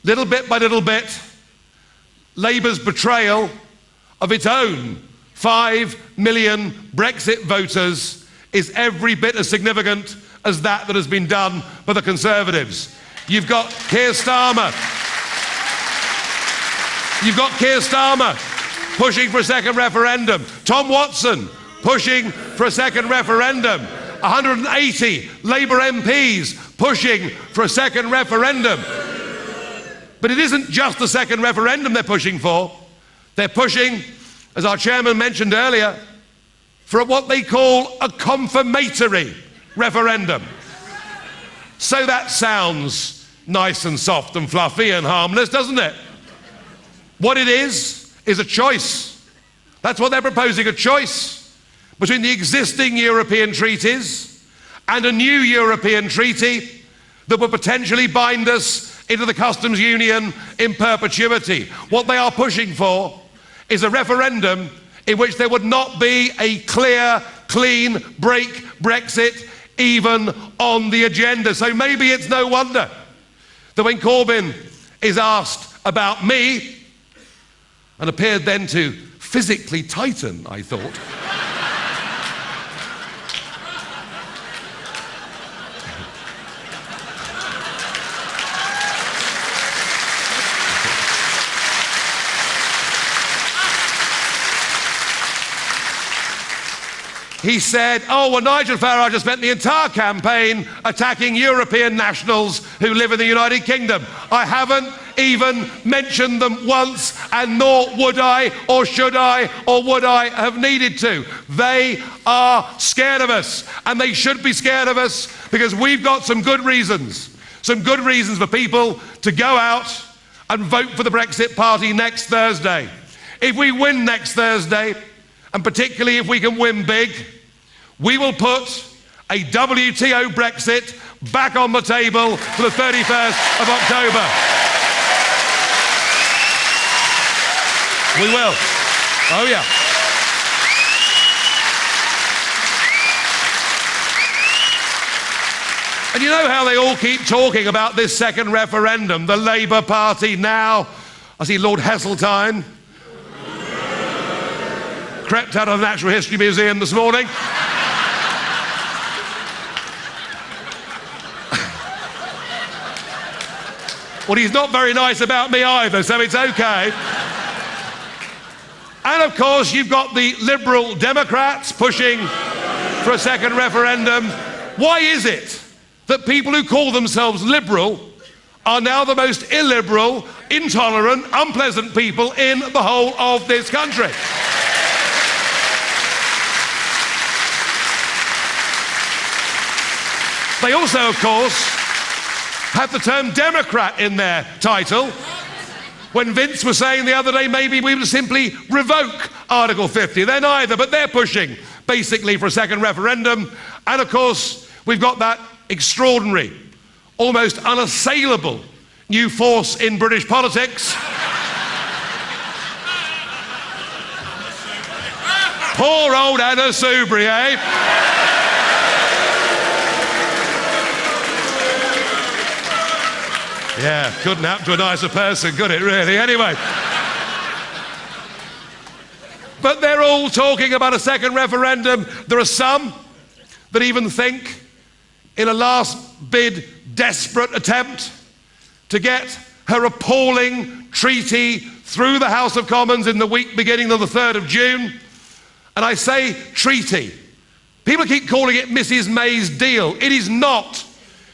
little bit by little bit, Labour's betrayal of its own 5 million Brexit voters is every bit as significant as that has been done by the Conservatives. You've got Keir Starmer. You've got Keir Starmer pushing for a second referendum. Tom Watson pushing for a second referendum. 180 Labour MPs pushing for a second referendum. But it isn't just the second referendum they're pushing for. They're pushing, as our chairman mentioned earlier, for what they call a confirmatory referendum. So that sounds nice and soft and fluffy and harmless, doesn't it? What it is a choice. That's what they're proposing, a choice between the existing European treaties and a new European treaty that would potentially bind us into the customs union in perpetuity. What they are pushing for is a referendum in which there would not be a clear, clean break Brexit even on the agenda. So maybe it's no wonder that when Corbyn is asked about me, and appeared then to physically tighten, I thought, he said, oh, well, Nigel Farage has spent the entire campaign attacking European nationals who live in the United Kingdom. I haven't even mentioned them once, and nor would I, or should I, or would I have needed to. They are scared of us, and they should be scared of us because we've got some good reasons for people to go out and vote for the Brexit Party next Thursday. If we win next Thursday, and particularly if we can win big, we will put a WTO Brexit back on the table for the 31st of October. We will. Oh, yeah. And you know how they all keep talking about this second referendum? The Labour Party now. I see Lord Heseltine crept out of the Natural History Museum this morning. Well, he's not very nice about me either, so it's okay. And of course, you've got the Liberal Democrats pushing for a second referendum. Why is it that people who call themselves liberal are now the most illiberal, intolerant, unpleasant people in the whole of this country? They also, of course, have the term Democrat in their title. When Vince was saying the other day maybe we would simply revoke Article 50. They're neither, but they're pushing basically for a second referendum. And of course, we've got that extraordinary, almost unassailable new force in British politics. Poor old Anna Soubry, eh? Yeah, couldn't happen to a nicer person, could it really? Anyway. But they're all talking about a second referendum. There are some that even think, in a last bid, desperate attempt to get her appalling treaty through the House of Commons in the week beginning on the 3rd of June. And I say treaty. People keep calling it Mrs. May's deal. It is not.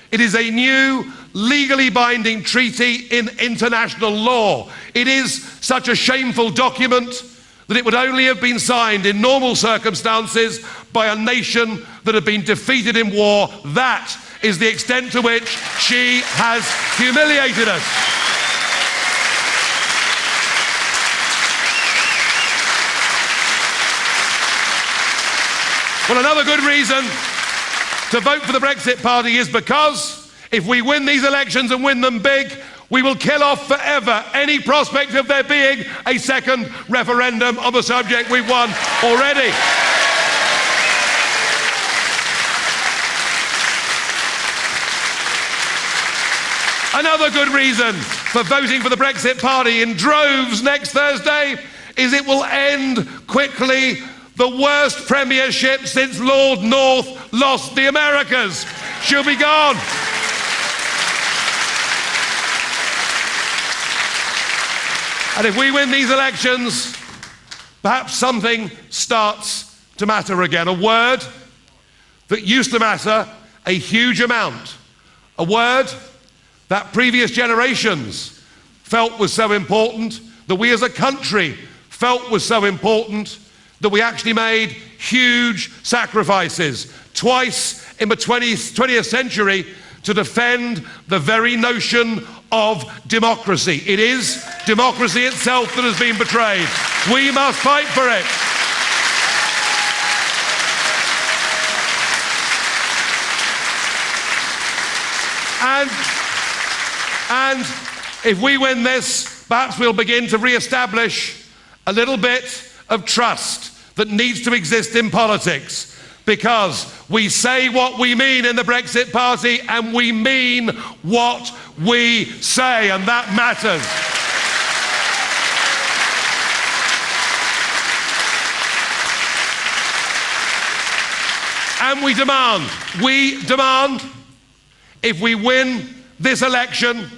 It is a new, legally binding treaty in international law. It is such a shameful document that it would only have been signed in normal circumstances by a nation that had been defeated in war. That is the extent to which she has humiliated us. Well, another good reason to vote for the Brexit Party is because if we win these elections and win them big, we will kill off forever any prospect of there being a second referendum on the subject we've won already. Another good reason for voting for the Brexit Party in droves next Thursday is it will end quickly the worst premiership since Lord North lost the Americas. She'll be gone. And if we win these elections, perhaps something starts to matter again. A word that used to matter a huge amount. A word that previous generations felt was so important, that we as a country felt was so important, that we actually made huge sacrifices twice in the 20th century to defend the very notion of democracy. It is democracy itself that has been betrayed. We must fight for it. And if we win this, perhaps we'll begin to re-establish a little bit of trust that needs to exist in politics, because we say what we mean in the Brexit Party and we mean what we say, and that matters. And we demand, if we win this election,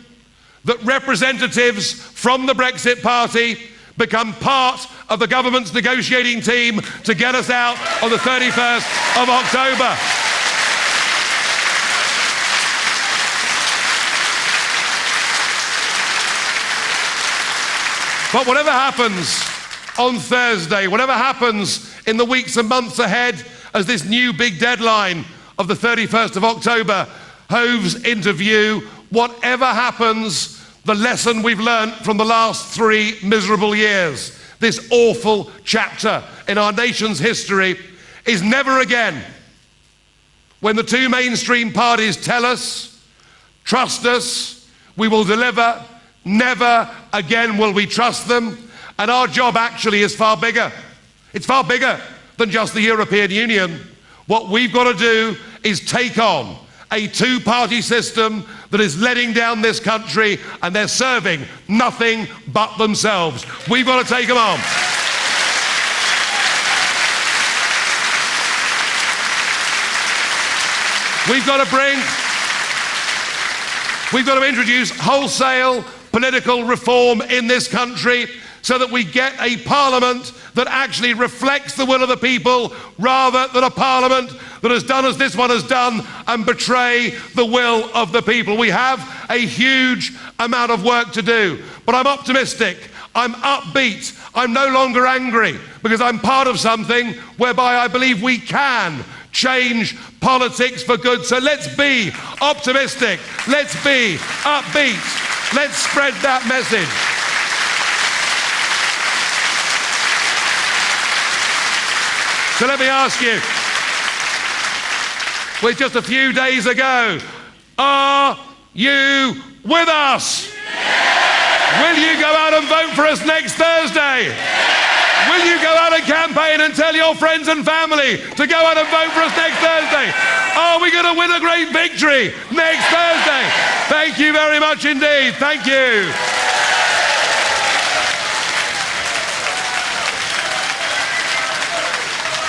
that representatives from the Brexit Party become part of the government's negotiating team to get us out on the 31st of October. But whatever happens on Thursday, whatever happens in the weeks and months ahead as this new big deadline of the 31st of October hoves into view, whatever happens, the lesson we've learnt from the last 3 miserable years, this awful chapter in our nation's history, is never again, when the 2 mainstream parties tell us, trust us, we will deliver, never again will we trust them. And our job actually is far bigger. It's far bigger than just the European Union. What we've got to do is take on a two-party system that is letting down this country, and they're serving nothing but themselves. We've got to take them on. We've got to introduce wholesale political reform in this country so that we get a parliament that actually reflects the will of the people, rather than a parliament that has done as this one has done and betray the will of the people. We have a huge amount of work to do, but I'm optimistic, I'm upbeat, I'm no longer angry, because I'm part of something whereby I believe we can change politics for good. So let's be optimistic, let's be upbeat, let's spread that message. So let me ask you, well, just a few days ago, are you with us? Yeah. Will you go out and vote for us next Thursday? Yeah. Will you go out and campaign and tell your friends and family to go out and vote for us next Thursday? Are we going to win a great victory next Thursday? Thank you very much indeed. Thank you.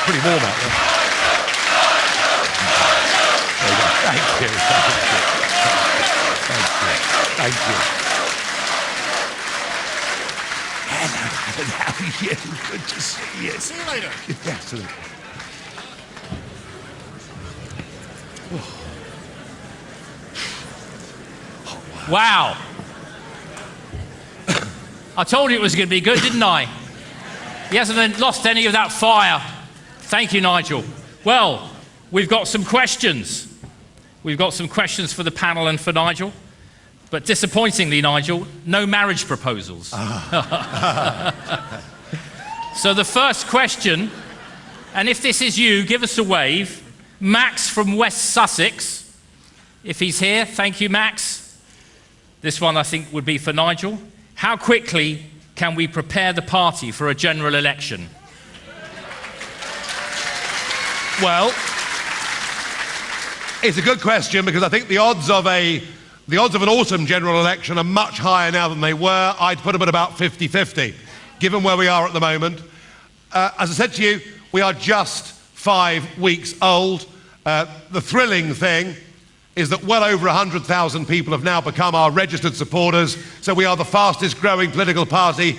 Pretty warm out there. Thank you. Thank you. Hello, how are you? Good to see you. See you later. Absolutely. Wow. I told you it was going to be good, didn't I? He hasn't lost any of that fire. Thank you, Nigel. Well, we've got some questions. We've got some questions for the panel and for Nigel. But disappointingly, Nigel, no marriage proposals. So the first question, and if this is you, give us a wave. Max from West Sussex, if he's here. Thank you, Max. This one, I think, would be for Nigel. How quickly can we prepare the party for a general election? Well, it's a good question, because I think the odds of an autumn general election are much higher now than they were. I'd put them at about 50-50, given where we are at the moment. As I said to you, we are just 5 weeks old. The thrilling thing is that well over 100,000 people have now become our registered supporters, so we are the fastest growing political party,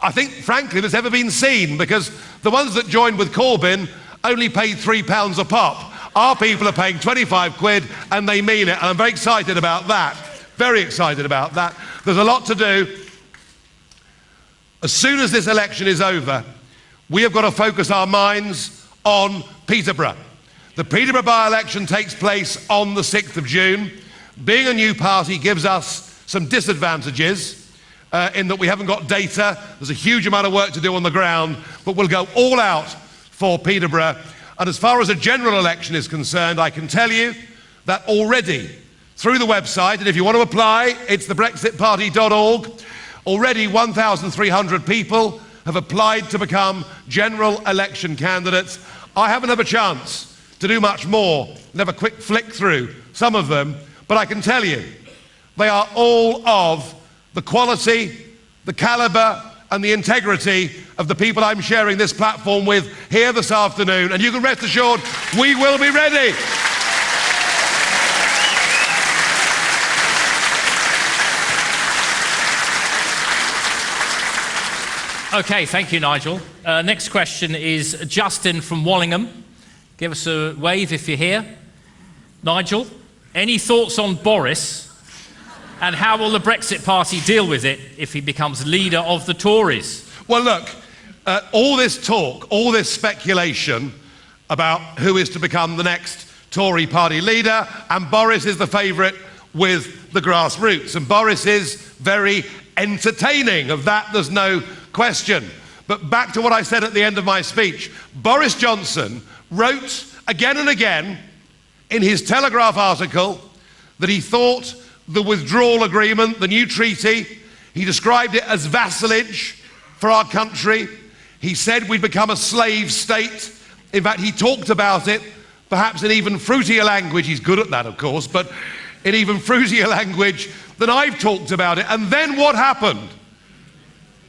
I think, frankly, that's ever been seen, because the ones that joined with Corbyn only paid £3 a pop. Our people are paying 25 quid, and they mean it, and I'm very excited about that. Very excited about that. There's a lot to do. As soon as this election is over, we have got to focus our minds on Peterborough. The Peterborough by-election takes place on the 6th of June. Being a new party gives us some disadvantages in that we haven't got data. There's a huge amount of work to do on the ground, but we'll go all out for Peterborough. And as far as a general election is concerned, I can tell you that already through the website, and if you want to apply, it's thebrexitparty.org, already 1,300 people have applied to become general election candidates. I haven't had a chance to do much more than have a quick flick through some of them, but I can tell you they are all of the quality, the calibre and the integrity of the people I'm sharing this platform with here this afternoon, and you can rest assured we will be ready. Okay, thank you, Nigel. Next question is Justin from Wallingham. Give us a wave if you're here. Nigel, any thoughts on Boris, and how will the Brexit Party deal with it if he becomes leader of the Tories? Well, look, all this talk, all this speculation about who is to become the next Tory party leader, and Boris is the favourite with the grassroots, and Boris is very entertaining. Of that, there's no question. But back to what I said at the end of my speech, Boris Johnson wrote again and again in his Telegraph article that he thought the withdrawal agreement, the new treaty, he described it as vassalage for our country. He said we'd become a slave state. In fact, he talked about it perhaps in even fruitier language, he's good at that, of course, but in even fruitier language than I've talked about it. And then what happened?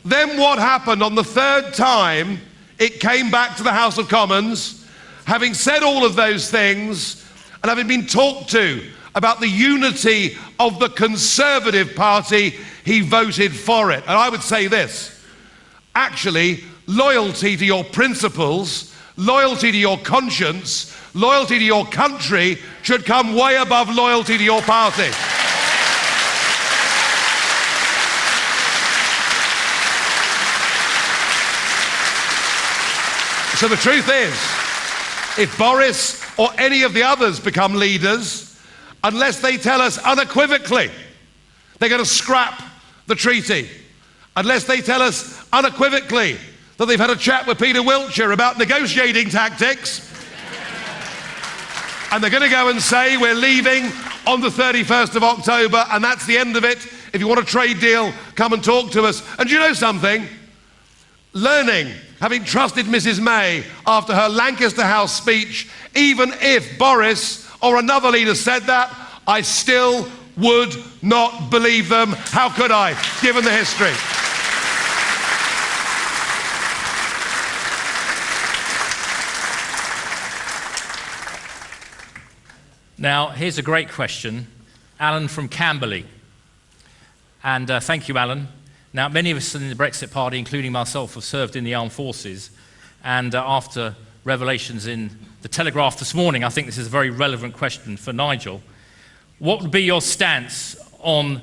Then what happened on the third time it came back to the House of Commons, having said all of those things and having been talked to about the unity of the Conservative Party, he voted for it. And I would say this, actually, loyalty to your principles, loyalty to your conscience, loyalty to your country should come way above loyalty to your party. So the truth is, if Boris or any of the others become leaders, unless they tell us unequivocally they're going to scrap the treaty, unless they tell us unequivocally that they've had a chat with Peter Wiltshire about negotiating tactics, and they're going to go and say we're leaving on the 31st of October and that's the end of it. If you want a trade deal, come and talk to us. And do you know something? Learning, having trusted Mrs. May after her Lancaster House speech, even if Boris or another leader said that, I still would not believe them. How could I, given the history? Now, here's a great question. Alan from Camberley. And thank you, Alan. Now, many of us in the Brexit Party, including myself, have served in the armed forces. And after revelations in the Telegraph this morning, I think this is a very relevant question for Nigel. What would be your stance on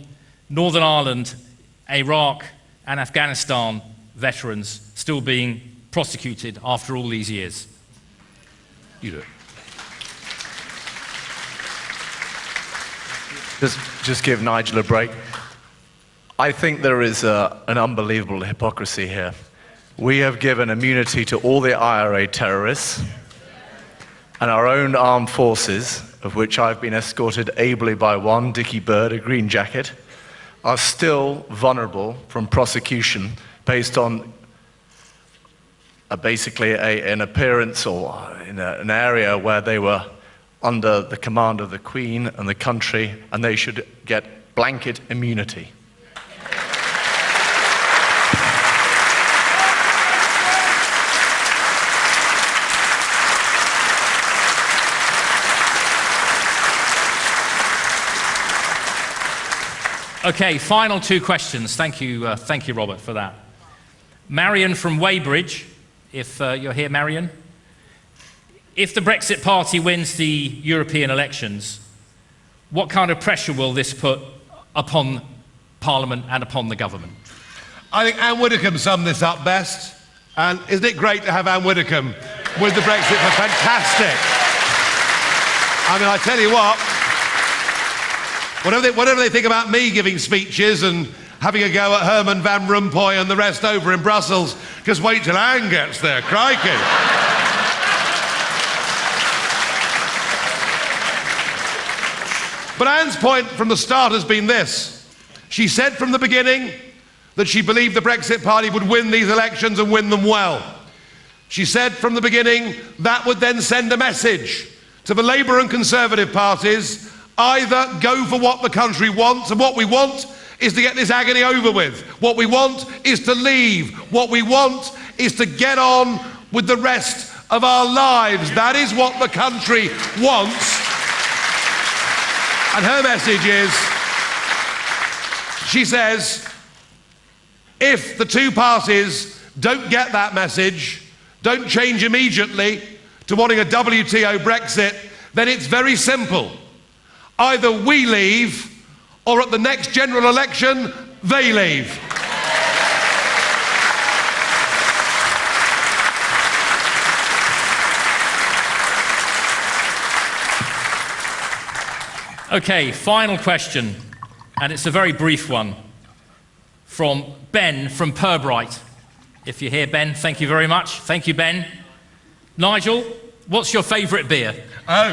Northern Ireland, Iraq and Afghanistan veterans still being prosecuted after all these years? You do it. Just give Nigel a break. I think there is an unbelievable hypocrisy here. We have given immunity to all the IRA terrorists, and our own armed forces, of which I've been escorted ably by one, Dickie Bird, a green jacket, are still vulnerable from prosecution based on basically an appearance or in an area where they were under the command of the Queen and the country, and they should get blanket immunity. Okay, final two questions. Thank you, Robert, for that. Marion from Weybridge, if you're here, Marion. If the Brexit Party wins the European elections, what kind of pressure will this put upon Parliament and upon the government? I think Anne Widdecombe summed this up best. And isn't it great to have Anne Widdecombe with the Brexit? Fantastic. I mean, I tell you what, whatever they think about me giving speeches and having a go at Herman Van Rompuy and the rest over in Brussels, just wait till Anne gets there, crikey. But Anne's point from the start has been this. She said from the beginning that she believed the Brexit Party would win these elections and win them well. She said from the beginning that would then send a message to the Labour and Conservative parties: either go for what the country wants, and what we want is to get this agony over with. What we want is to leave. What we want is to get on with the rest of our lives. That is what the country wants. And her message is, she says, if the two parties don't get that message, don't change immediately to wanting a WTO Brexit, then it's very simple. Either we leave, or at the next general election, they leave. Okay, final question, and it's a very brief one, from Ben from Purbright. If you're here, Ben, thank you very much. Thank you, Ben. Nigel, what's your favourite beer? Oh.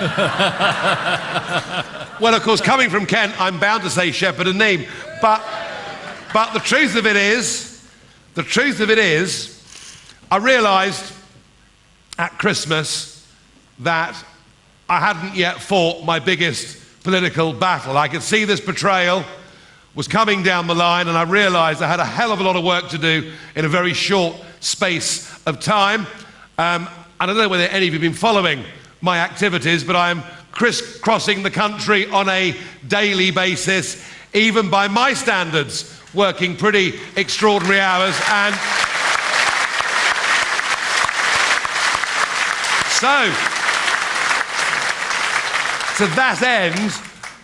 Well, of course, coming from Kent, I'm bound to say Shepherd and Neame. But the truth of it is, I realised at Christmas that I hadn't yet fought my biggest political battle. I could see this betrayal was coming down the line, and I realised I had a hell of a lot of work to do in a very short space of time. And I don't know whether any of you have been following my activities, but I'm crisscrossing the country on a daily basis, even by my standards, working pretty extraordinary hours. And so, to that end,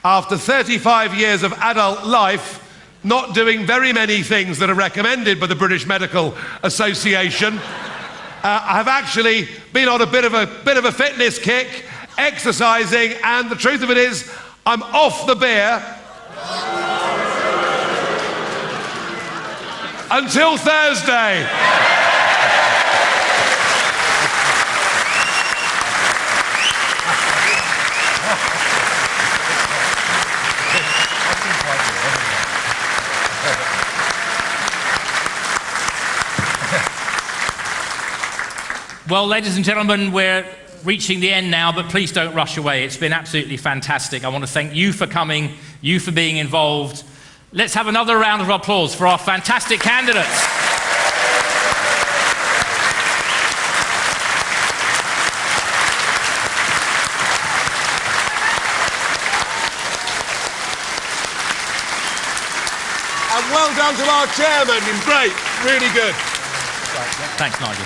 after 35 years of adult life, not doing very many things that are recommended by the British Medical Association, I have actually been on a bit of a fitness kick, exercising, and the truth of it is, I'm off the beer until Thursday. Well, ladies and gentlemen, we're reaching the end now, but please don't rush away. It's been absolutely fantastic. I want to thank you for coming, you for being involved. Let's have another round of applause for our fantastic candidates. And well done to our chairman. Great, really good. Thanks, Nigel.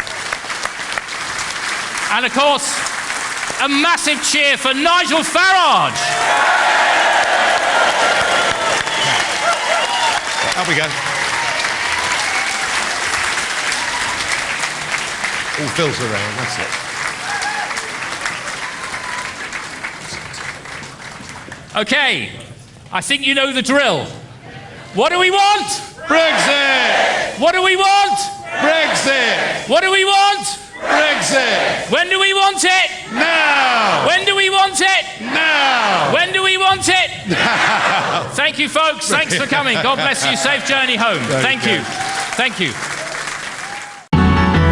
And of course, a massive cheer for Nigel Farage. Up we go. All fills around, that's it. Okay, I think you know the drill. What do we want? Brexit! What do we want? Brexit! What do we want? Brexit! When do we want it? Now! When do we want it? Now! When do we want it? Now! Thank you, folks. Thanks for coming. God bless you. Safe journey home. Thank you. Thank you.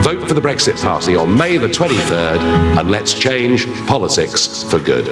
Vote for the Brexit Party on May the 23rd, and let's change politics for good.